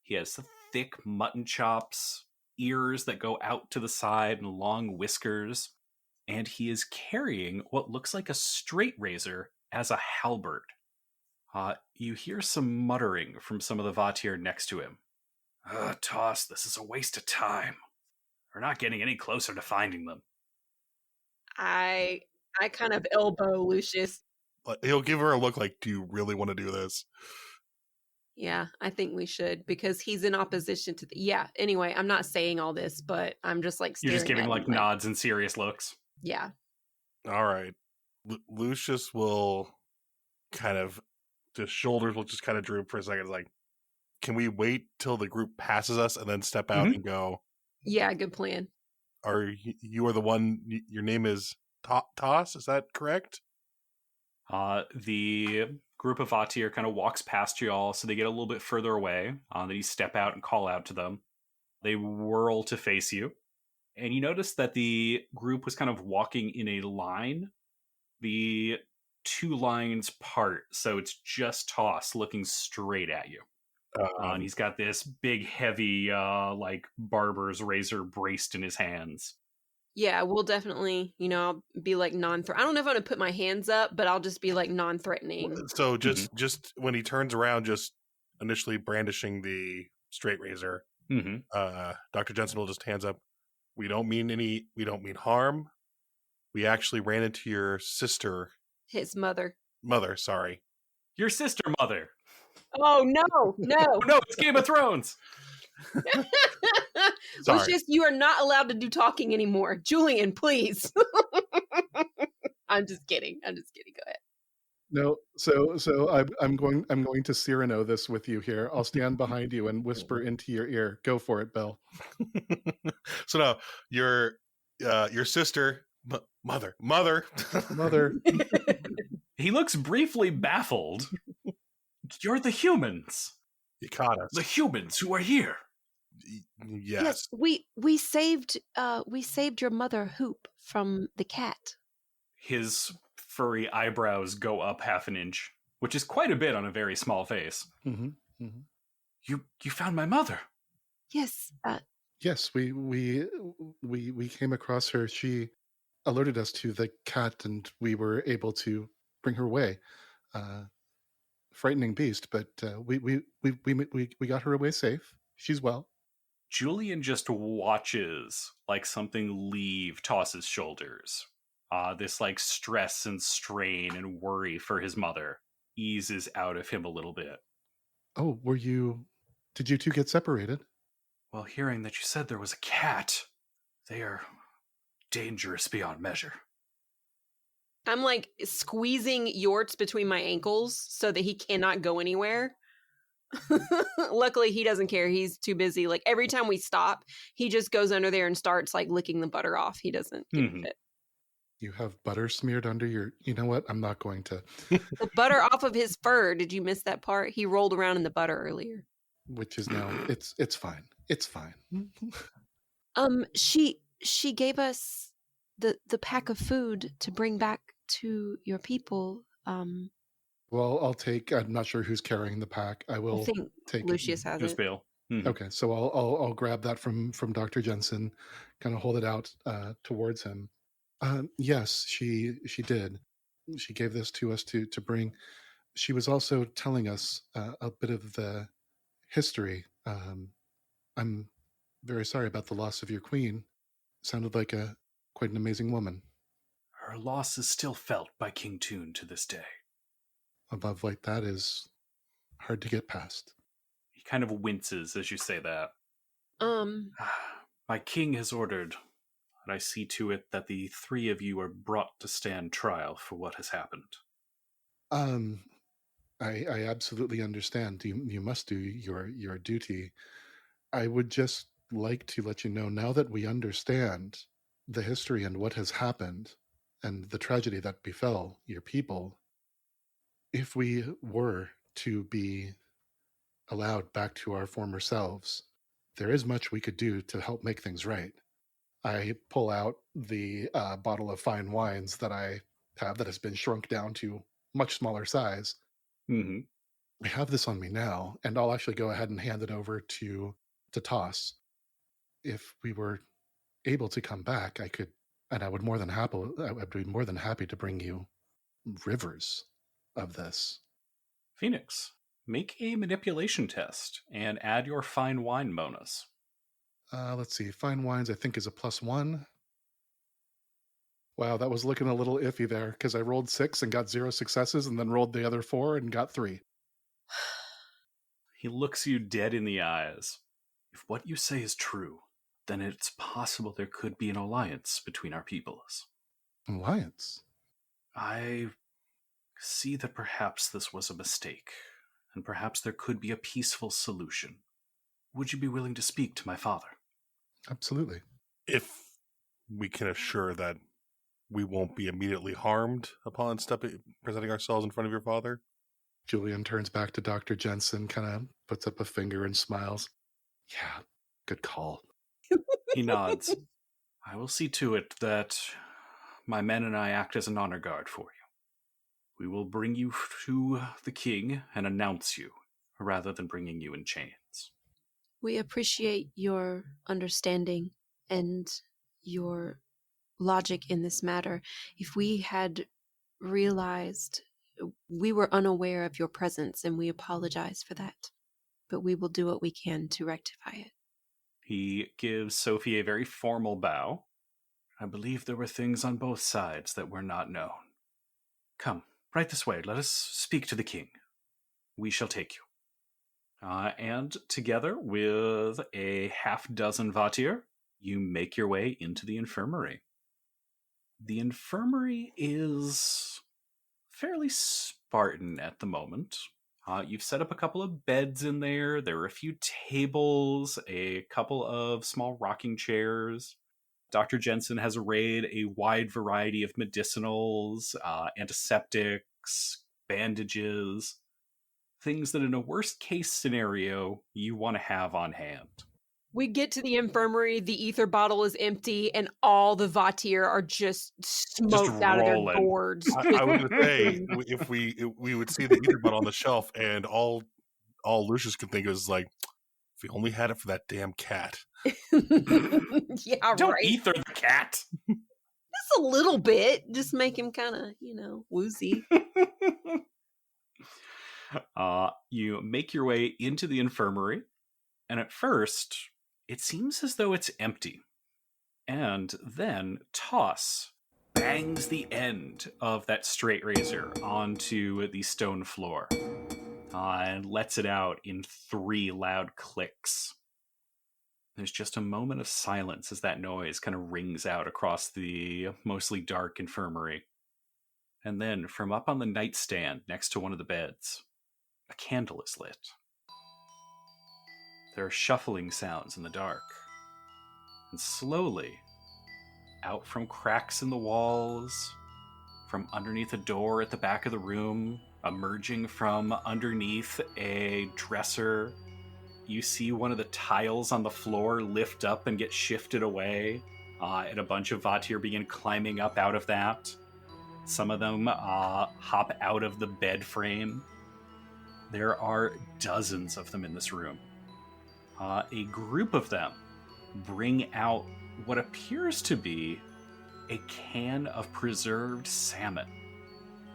He has thick mutton chops, ears that go out to the side, and long whiskers, and he is carrying what looks like a straight razor as a halberd. You hear some muttering from some of the Vatir next to him. Toss, this is a waste of time. We're not getting any closer to finding them. I kind of elbow Lucius. He'll give her a look like, do you really want to do this? Yeah, I think we should because he's in opposition to yeah. Anyway, I'm not saying all this, but I'm just like You're just staring giving at like him, nods and serious looks. Yeah. All right. Lucius will kind of, his shoulders will just kind of droop for a second. Like, can we wait till the group passes us and then step out and go, Yeah, good plan. you are the one, your name is Toss, is that correct? The group of Vatir kind of walks past you all, so they get a little bit further away. Then you step out and call out to them. They whirl to face you. And you notice that the group was kind of walking in a line. The two lines part, so it's just Toss looking straight at you. And he's got this big, heavy, like barber's razor braced in his hands. Yeah, we'll definitely, I'll be like I don't know if I'm gonna put my hands up, but I'll just be like non-threatening. So just when he turns around, just initially brandishing the straight razor, Dr. Jensen will just hands up. We don't mean harm. We actually ran into your sister. His mother. Mother, sorry. Your sister mother. Oh, no. No, it's Game of Thrones. Sorry. Lucius, you are not allowed to do talking anymore. Julian, please. I'm just kidding. Go ahead. No, so I'm going to Cyrano this with you here. I'll stand behind you and whisper into your ear. Go for it, Belle. So now your sister, mother. He looks briefly baffled. You're the humans. You caught us. The humans who are here. Yes. We saved your mother Hoop from the cat. His furry eyebrows go up half an inch, which is quite a bit on a very small face. Mm-hmm. Mm-hmm. You found my mother. Yes. Yes, we came across her. She alerted us to the cat, and we were able to bring her away. Frightening beast, but we got her away safe. She's well. Julian just watches like something leave Toss's shoulders. This like stress and strain and worry for his mother eases out of him a little bit. Oh, did you two get separated? Well, hearing that you said there was a cat, they are dangerous beyond measure. I'm like squeezing Jorts between my ankles so that he cannot go anywhere. Luckily, he doesn't care. He's too busy. Like every time we stop, he just goes under there and starts like licking the butter off. He doesn't give a shit. You have butter smeared under your... You know what? I'm not going to... The butter off of his fur. Did you miss that part? He rolled around in the butter earlier. Which is now... It's fine. It's fine. She gave us the pack of food to bring back to your people. Well, I'll take... I'm not sure who's carrying the pack. I will take Lucius has Just it. Bill. Okay, so I'll grab that from Dr. Jensen, kind of hold it out towards him. Yes, she did. She gave this to us to bring. She was also telling us a bit of the history. I'm very sorry about the loss of your queen. Sounded like quite an amazing woman. Her loss is still felt by King Toon to this day. A love like that is hard to get past. He kind of winces as you say that. My king has ordered that I see to it that the three of you are brought to stand trial for what has happened. I absolutely understand. You must do your duty. I would just like to let you know, now that we understand, the history and what has happened and the tragedy that befell your people, if we were to be allowed back to our former selves, there is much we could do to help make things right. I pull out the bottle of fine wines that I have that has been shrunk down to much smaller size. Mm-hmm. I have this on me now, and I'll actually go ahead and hand it over to Toss. If we were able to come back, I could, and I would be more than happy to bring you rivers of this. Phoenix, make a manipulation test and add your fine wine bonus. Let's see. Fine wines, I think, is a +1. Wow, that was looking a little iffy there because I rolled 6 and got 0 successes, and then rolled the other 4 and got 3. He looks you dead in the eyes. If what you say is true, then it's possible there could be an alliance between our peoples. Alliance? I see that perhaps this was a mistake, and perhaps there could be a peaceful solution. Would you be willing to speak to my father? Absolutely. If we can assure that we won't be immediately harmed upon presenting ourselves in front of your father. Julian turns back to Dr. Jensen, kind of puts up a finger and smiles. Yeah, good call. He nods. I will see to it that my men and I act as an honor guard for you. We will bring you to the king and announce you, rather than bringing you in chains. We appreciate your understanding and your logic in this matter. If we had realized, we were unaware of your presence, and we apologize for that. But we will do what we can to rectify it. He gives Sofie a very formal bow. I believe there were things on both sides that were not known. Come, right this way. Let us speak to the king. We shall take you. And together with a half-dozen Vatir, you make your way into the infirmary. The infirmary is fairly Spartan at the moment. You've set up a couple of beds in there. There are a few tables, a couple of small rocking chairs. Dr. Jensen has arrayed a wide variety of medicinals, antiseptics, bandages, things that in a worst case scenario you want to have on hand. We get to the infirmary, the ether bottle is empty, and all the Vatir are just smoked out of their rolling. gourds. I was going to say, if we would see the ether bottle on the shelf, and all Lucius could think is like, if we only had it for that damn cat. Yeah, Don't right. ether the cat. Just a little bit. Just make him kind of, woozy. You make your way into the infirmary, and at first, it seems as though it's empty. And then Toss bangs the end of that straight razor onto the stone floor and lets it out in 3 loud clicks. There's just a moment of silence as that noise kind of rings out across the mostly dark infirmary. And then from up on the nightstand next to one of the beds, a candle is lit. There are shuffling sounds in the dark. And slowly, out from cracks in the walls, from underneath a door at the back of the room, emerging from underneath a dresser, you see one of the tiles on the floor lift up and get shifted away, and a bunch of Vatir begin climbing up out of that. Some of them hop out of the bed frame. There are dozens of them in this room. A group of them bring out what appears to be a can of preserved salmon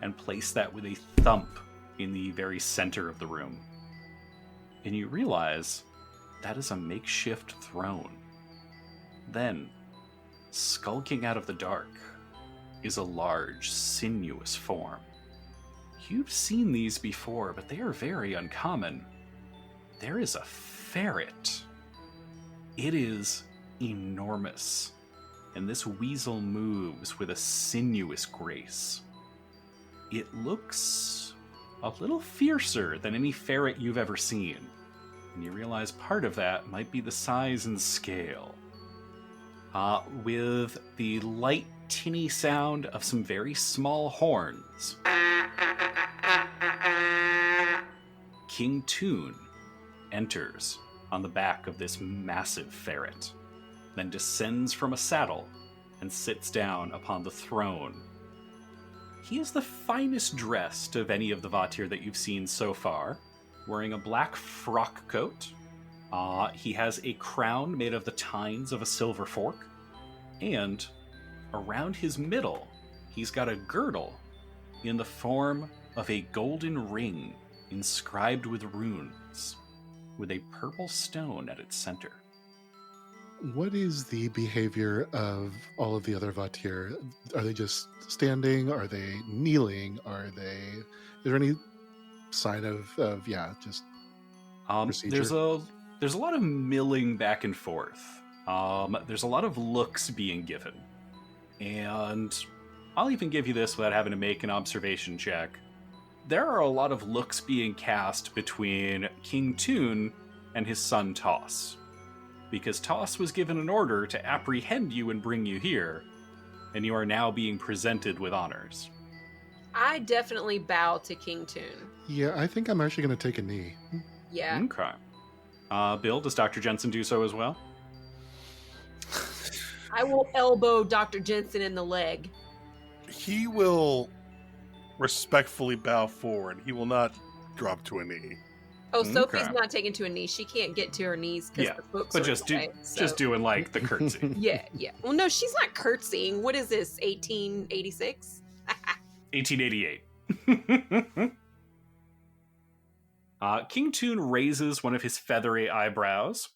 and place that with a thump in the very center of the room. And you realize that is a makeshift throne. Then, skulking out of the dark, is a large, sinuous form. You've seen these before, but they are very uncommon. There is a ferret. It is enormous, and this weasel moves with a sinuous grace. It looks a little fiercer than any ferret you've ever seen, and you realize part of that might be the size and scale. with the light, tinny sound of some very small horns. King Toon enters on the back of this massive ferret, then descends from a saddle and sits down upon the throne. He is the finest dressed of any of the Vatir that you've seen so far, wearing a black frock coat. He has a crown made of the tines of a silver fork, and around his middle, he's got a girdle in the form of a golden ring inscribed with runes, with a purple stone at its center. What is the behavior of all of the other Vatir? Are they just standing? Are they kneeling? Is there any sign of just procedure? There's a lot of milling back and forth. There's a lot of looks being given. And I'll even give you this without having to make an observation check. There are a lot of looks being cast between King Toon and his son Toss. Because Toss was given an order to apprehend you and bring you here, and you are now being presented with honors. I definitely bow to King Toon. Yeah, I think I'm actually going to take a knee. Yeah. Okay. Bill, does Dr. Jensen do so as well? I will elbow Dr. Jensen in the leg. He will respectfully bow forward. He will not drop to a knee. Oh, Okay. Sophie's not taken to a knee. She can't get to her knees because Yeah, the books but are just away, just doing like the curtsy. Yeah. Well, no, she's not curtsying. What is this, 1886? 1888. King Toon raises one of his feathery eyebrows.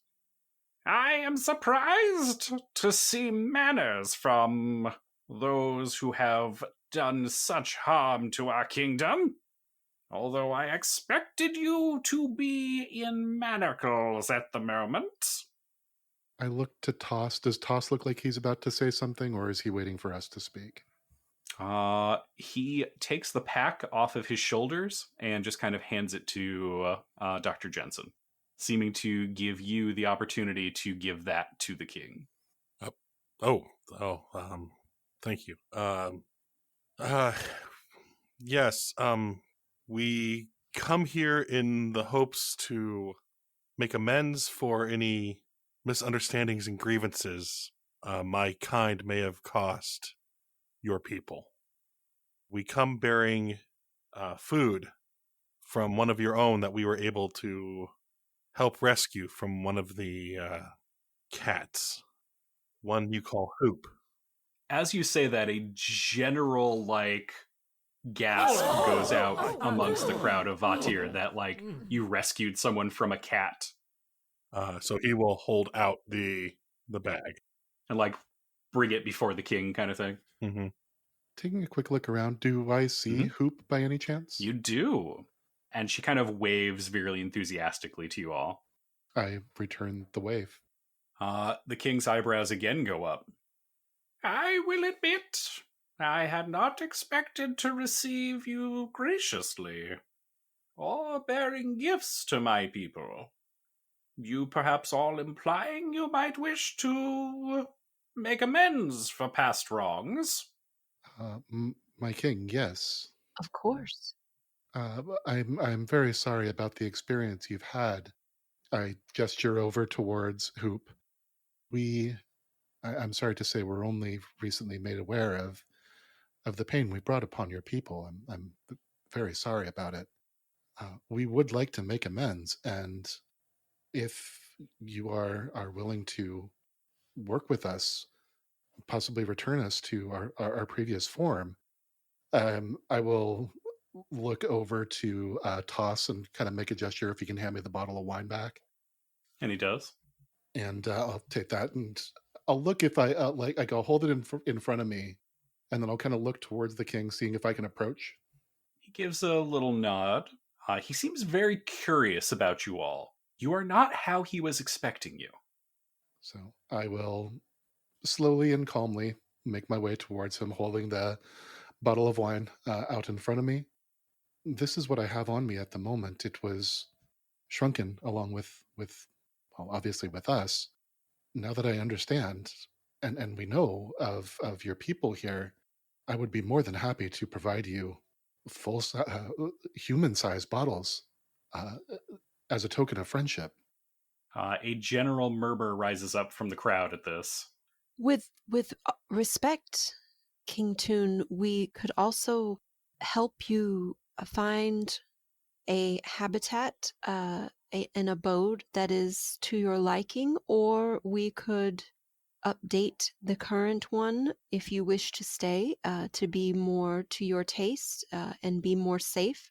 I am surprised to see manners from those who have done such harm to our kingdom. Although I expected you to be in manacles at the moment. I look to Toss. Does Toss look like he's about to say something, or is he waiting for us to speak? He takes the pack off of his shoulders and just kind of hands it to Dr. Jensen, seeming to give you the opportunity to give that to the king. Thank you. Yes, we come here in the hopes to make amends for any misunderstandings and grievances my kind may have caused your people. We come bearing food from one of your own that we were able to help rescue from one of the cats, one you call Hoop. As you say that, a general gasp goes out amongst the crowd of Vatir that you rescued someone from a cat. So he will hold out the bag And bring it before the king kind of thing. Mm-hmm. Taking a quick look around, do I see Hoop by any chance? You do. And she kind of waves very enthusiastically to you all. I return the wave. The king's eyebrows again go up. I will admit, I had not expected to receive you graciously, or bearing gifts to my people. You perhaps all implying you might wish to make amends for past wrongs. My king, yes. Of course. I'm very sorry about the experience you've had. I gesture over towards Hoop. I'm sorry to say we're only recently made aware of the pain we brought upon your people. I'm very sorry about it. We would like to make amends, and if you are willing to work with us, possibly return us to our previous form, I will look over to Toss and kind of make a gesture if he can hand me the bottle of wine back. And he does. And I'll take that, and I'll look if I'll hold it in front of me, and then I'll kind of look towards the king, seeing if I can approach. He gives a little nod. He seems very curious about you all. You are not how he was expecting you. So I will slowly and calmly make my way towards him, holding the bottle of wine out in front of me. This is what I have on me at the moment. It was shrunken along with well, obviously with us. Now that I understand, and we know of your people here, I would be more than happy to provide you human-sized bottles uh, as a token of friendship. A general murmur rises up from the crowd at this. With respect, King Toon, we could also help you find a habitat, an abode that is to your liking, or we could update the current one if you wish to stay, to be more to your taste, and be more safe.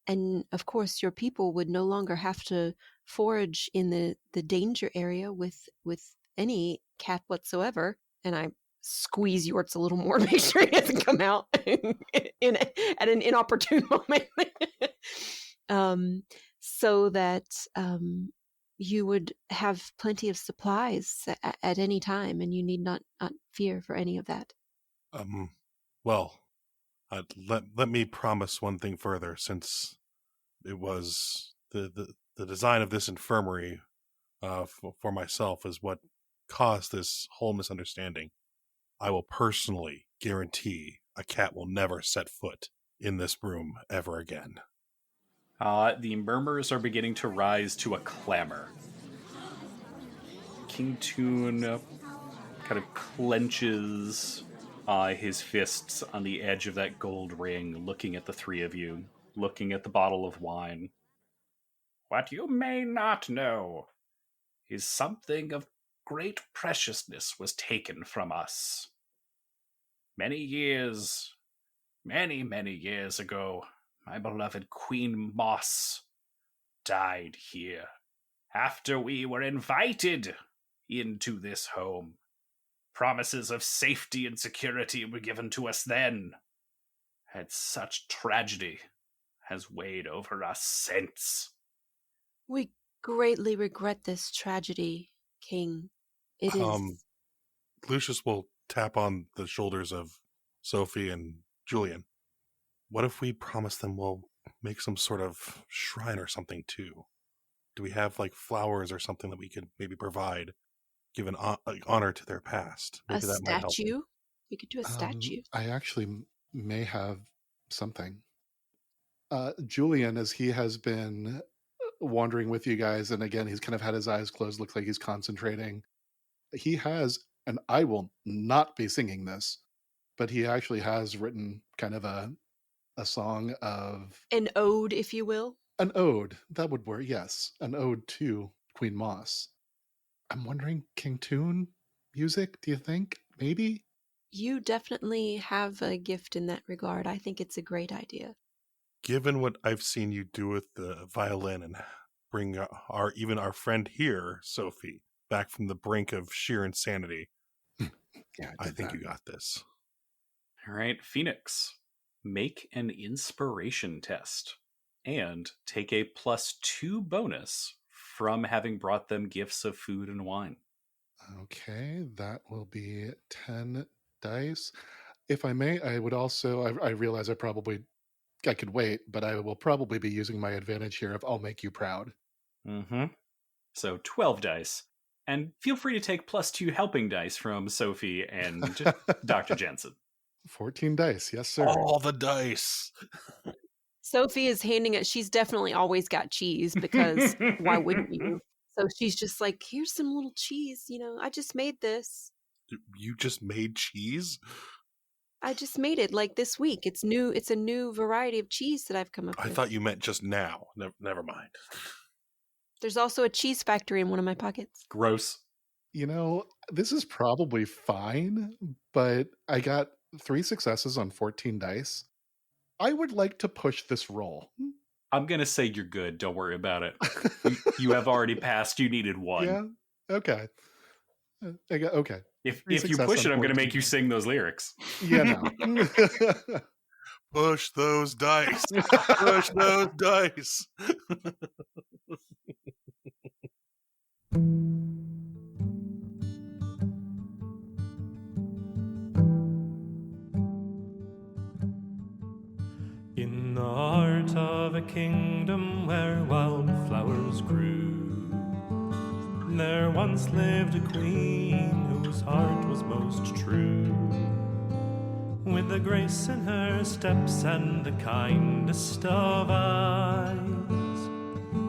And of course, your people would no longer have to forage in the danger area with any cat whatsoever. And I squeeze Jorts a little more, make sure he doesn't come out at an inopportune moment. So that you would have plenty of supplies at any time, and you need not fear for any of that. Well, let me promise one thing further, since it was the design of this infirmary for myself is what caused this whole misunderstanding. I will personally guarantee a cat will never set foot in this room ever again. The murmurs are beginning to rise to a clamor. King Toon kind of clenches his fists on the edge of that gold ring, looking at the three of you, looking at the bottle of wine. What you may not know is something of great preciousness was taken from us. Many years ago, my beloved Queen Moss died here after we were invited into this home. Promises of safety and security were given to us then, and such tragedy has weighed over us since. We greatly regret this tragedy, King. It is... Lucius will tap on the shoulders of Sofie and Julian. What if we promise them we'll make some sort of shrine or something too? Do we have like flowers or something that we could maybe provide, give an honor to their past? Maybe that might help. Statue? We could do a statue. I actually may have something. Julian, as he has been wandering with you guys, and again, he's kind of had his eyes closed, looks like he's concentrating. He has, and I will not be singing this, but he actually has written kind of a song of... An ode, if you will. An ode. That would work, yes. An ode to Queen Moss. I'm wondering, King Toon music, do you think? Maybe? You definitely have a gift in that regard. I think it's a great idea. Given what I've seen you do with the violin and bring our friend here, Sofie, back from the brink of sheer insanity, Yeah, I think you got this. All right, Phoenix, make an inspiration test and take a +2 bonus from having brought them gifts of food and wine. Okay, that will be 10 dice. If I may, I would also... I realize I could wait, but I will probably be using my advantage here of I'll make you proud. Mm-hmm. So 12 dice. And feel free to take +2 helping dice from Sofie and Dr. Jensen. 14 dice, yes, sir. All the dice. Sofie is handing it. She's definitely always got cheese, because why wouldn't you? So she's just like, here's some little cheese. I just made this. You just made cheese? I just made it like this week. It's new. It's a new variety of cheese that I've come up with. I thought you meant just now. Never mind. There's also a cheese factory in one of my pockets. Gross. This is probably fine, but I got 3 successes on 14 dice. I would like to push this roll. I'm going to say you're good. Don't worry about it. You have already passed. You needed 1. Yeah? Okay. Okay. If you push it, I'm going to make you sing those lyrics. Yeah, no. Push those dice. Push those dice. In the heart of a kingdom where wildflowers grew, there once lived a queen whose heart was most true. With the grace in her steps and the kindest of eyes,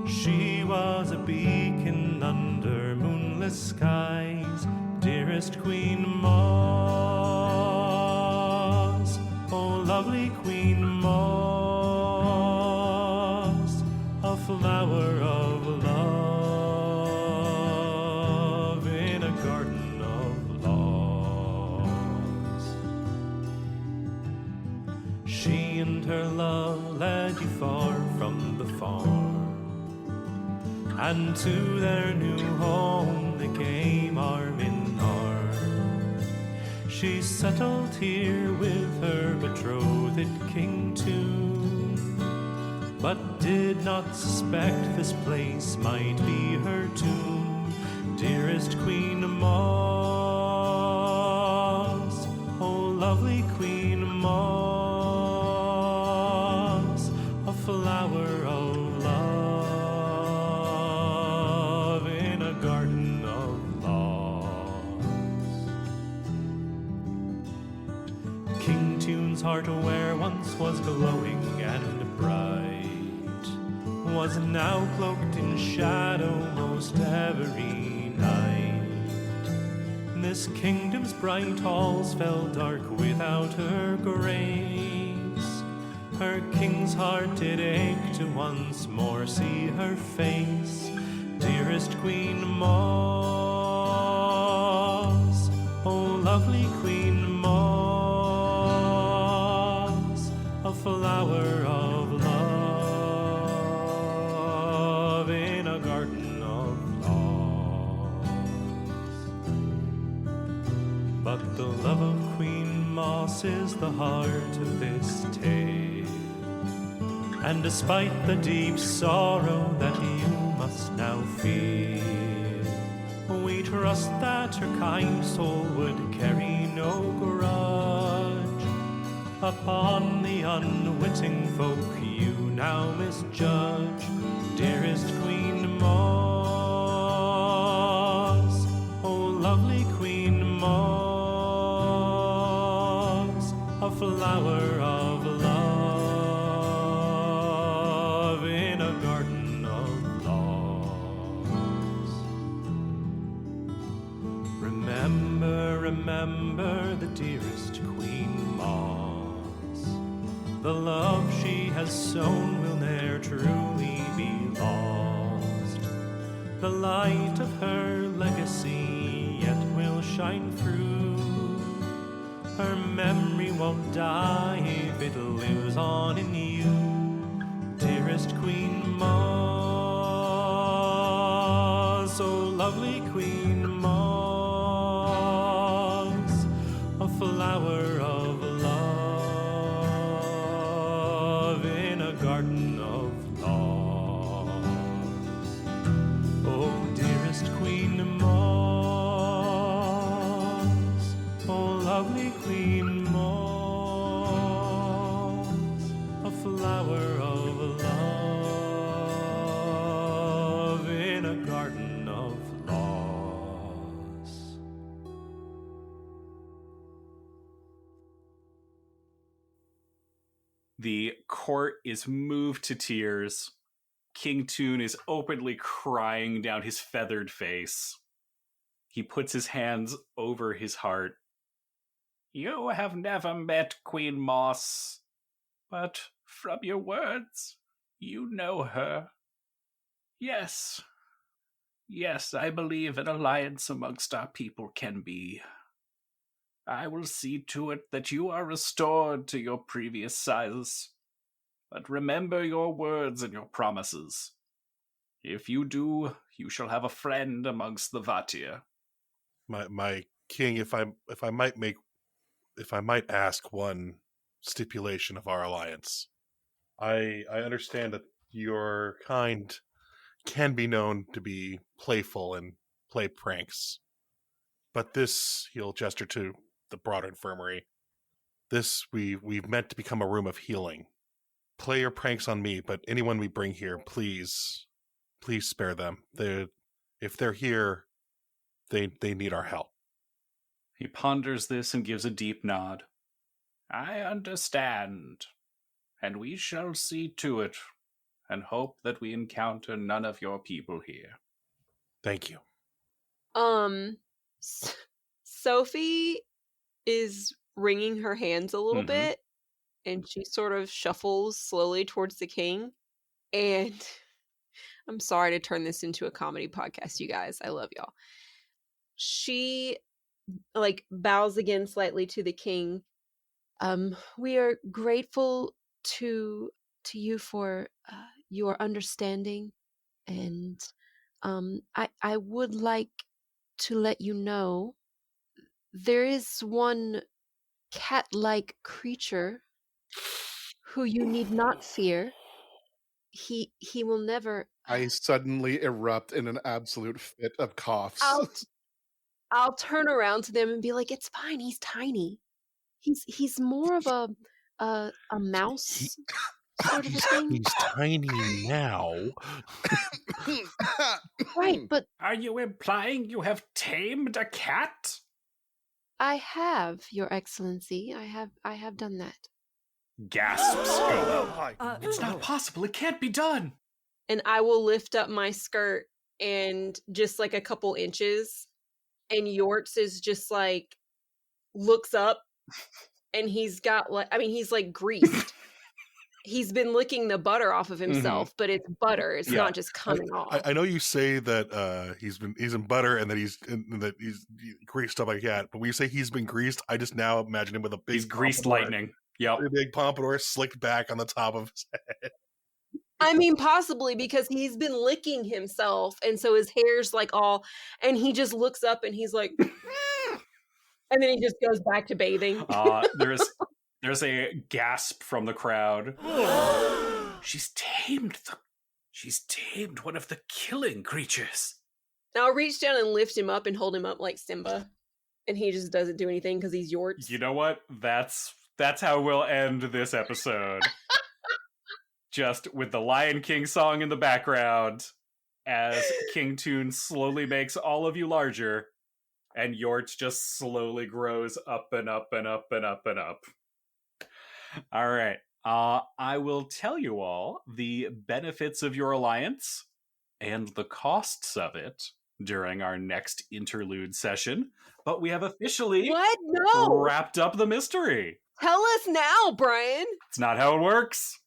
she was a beacon under moonless skies, dearest Queen Moss, oh lovely Queen Moss, a flower of love in a garden of loss. She and her love led you far from the farm, and to their new home they came arm in arm. She settled here with her betrothed King Toon, but did not suspect this place might be her tomb. Dearest Queen Moss, oh lovely Queen Moss, a flower of love in a garden of loss. King Toon's heart, where once was glowing and bright, was now cloaked in shadow most every night. This kingdom's bright halls fell dark without her grace. Her king's heart did ache to once more see her face. Dearest Queen Moss, oh lovely Queen Moss, a flower of love in a garden of loss. But the love of Queen Moss is the heart of this tale, and despite the deep sorrow that you must now feel, we trust that her kind soul would carry no grudge upon the unwitting folk you now misjudge. Dearest Queen Moss, oh lovely Queen Moss, a flower of love in a garden of loss. Remember, remember the dearest Queen Moss. The love she has sown will ne'er truly be lost. The light of her legacy yet will shine through. Her memory won't die if it lives on in you. Dearest Queen Moss, oh lovely Queen Moss, a flower of love in a garden of loss. Oh dearest Queen Moss, oh lovely Queen Moss, a flower of love in a garden of loss. The court is moved to tears. King Toon is openly crying down his feathered face. He puts his hands over his heart. You have never met Queen Moss, but from your words, you know her. Yes, I believe an alliance amongst our people can be. I will see to it that you are restored to your previous size. But remember your words and your promises. If you do, you shall have a friend amongst the Vatir. My king, if I might ask one stipulation of our alliance. I understand that your kind can be known to be playful and play pranks. But this, he'll gesture to the broader infirmary, this we've meant to become a room of healing. Play your pranks on me, but anyone we bring here, please spare them. if they're here, they need our help. He ponders this and gives a deep nod. I understand, and we shall see to it, and hope that we encounter none of your people here. Thank you. Sofie is wringing her hands a little Mhm. bit, and she sort of shuffles slowly towards the king. And I'm sorry to turn this into a comedy podcast, you guys. I love y'all. She bows again slightly to the king. We are grateful to you for your understanding, and I would like to let you know there is one cat-like creature who you need not fear. He will never. I suddenly erupt in an absolute fit of coughs. I'll turn around to them and be like, "It's fine. He's tiny. He's more of a mouse sort of a thing." He's tiny now. Right, but Are you implying you have tamed a cat? I have, Your Excellency. I have done that. Gasps go up. It's not possible. It can't be done. And I will lift up my skirt and just like a couple inches, and Jorts is just like looks up, and he's got he's like greased. He's been licking the butter off of himself, but it's butter. It's not just coming off. I know you say that he's in butter and that he's greased up like that, but when you say he's been greased, I just now imagine him with a big He's greased pompadour. lightning. Yep. A big pompadour slicked back on the top of his head. I mean, possibly because he's been licking himself, and so his hair's like all, and he just looks up and he's like, and then he just goes back to bathing. There's a gasp from the crowd. She's tamed one of the killing creatures. Now I'll reach down and lift him up and hold him up like Simba, and he just doesn't do anything because he's Jorts. You know what? That's how we'll end this episode. Just with the Lion King song in the background, as King Toon slowly makes all of you larger, and Jorts just slowly grows up and up and up and up and up. All right. I will tell you all the benefits of your alliance and the costs of it during our next interlude session, but we have officially wrapped up the mystery. Tell us now, Brian. It's not how it works.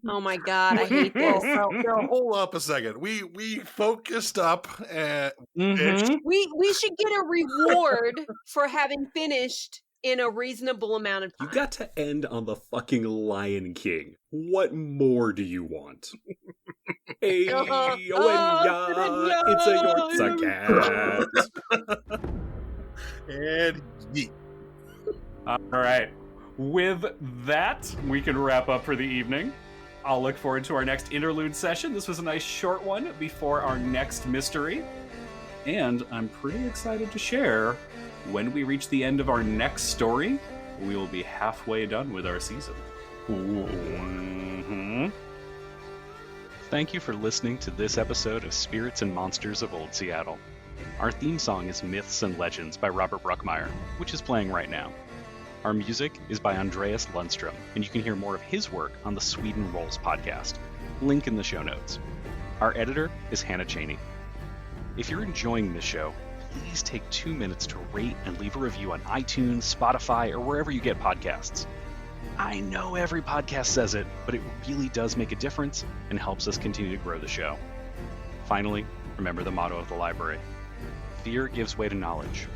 Oh my god, I hate this. Now, hold up a second. We focused up and We should get a reward for having finished in a reasonable amount of time. You got to end on the fucking Lion King. What more do you want? Hey, it's a cat. and yeet. All right. With that, we can wrap up for the evening. I'll look forward to our next interlude session. This was a nice short one before our next mystery. And I'm pretty excited to share when we reach the end of our next story, we will be halfway done with our season. Mm-hmm. Thank you for listening to this episode of Spirits and Monsters of Old Seattle. Our theme song is Myths and Legends by Robert Bruckmeyer, which is playing right now. Our music is by Andreas Lundström, and you can hear more of his work on the Sweden Rolls podcast. Link in the show notes. Our editor is Hannah Cheney. If you're enjoying this show, please take 2 minutes to rate and leave a review on iTunes, Spotify, or wherever you get podcasts. I know every podcast says it, but it really does make a difference and helps us continue to grow the show. Finally, remember the motto of the library. Fear gives way to knowledge.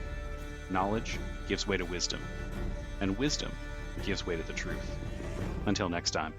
Knowledge gives way to wisdom. And wisdom gives way to the truth. Until next time.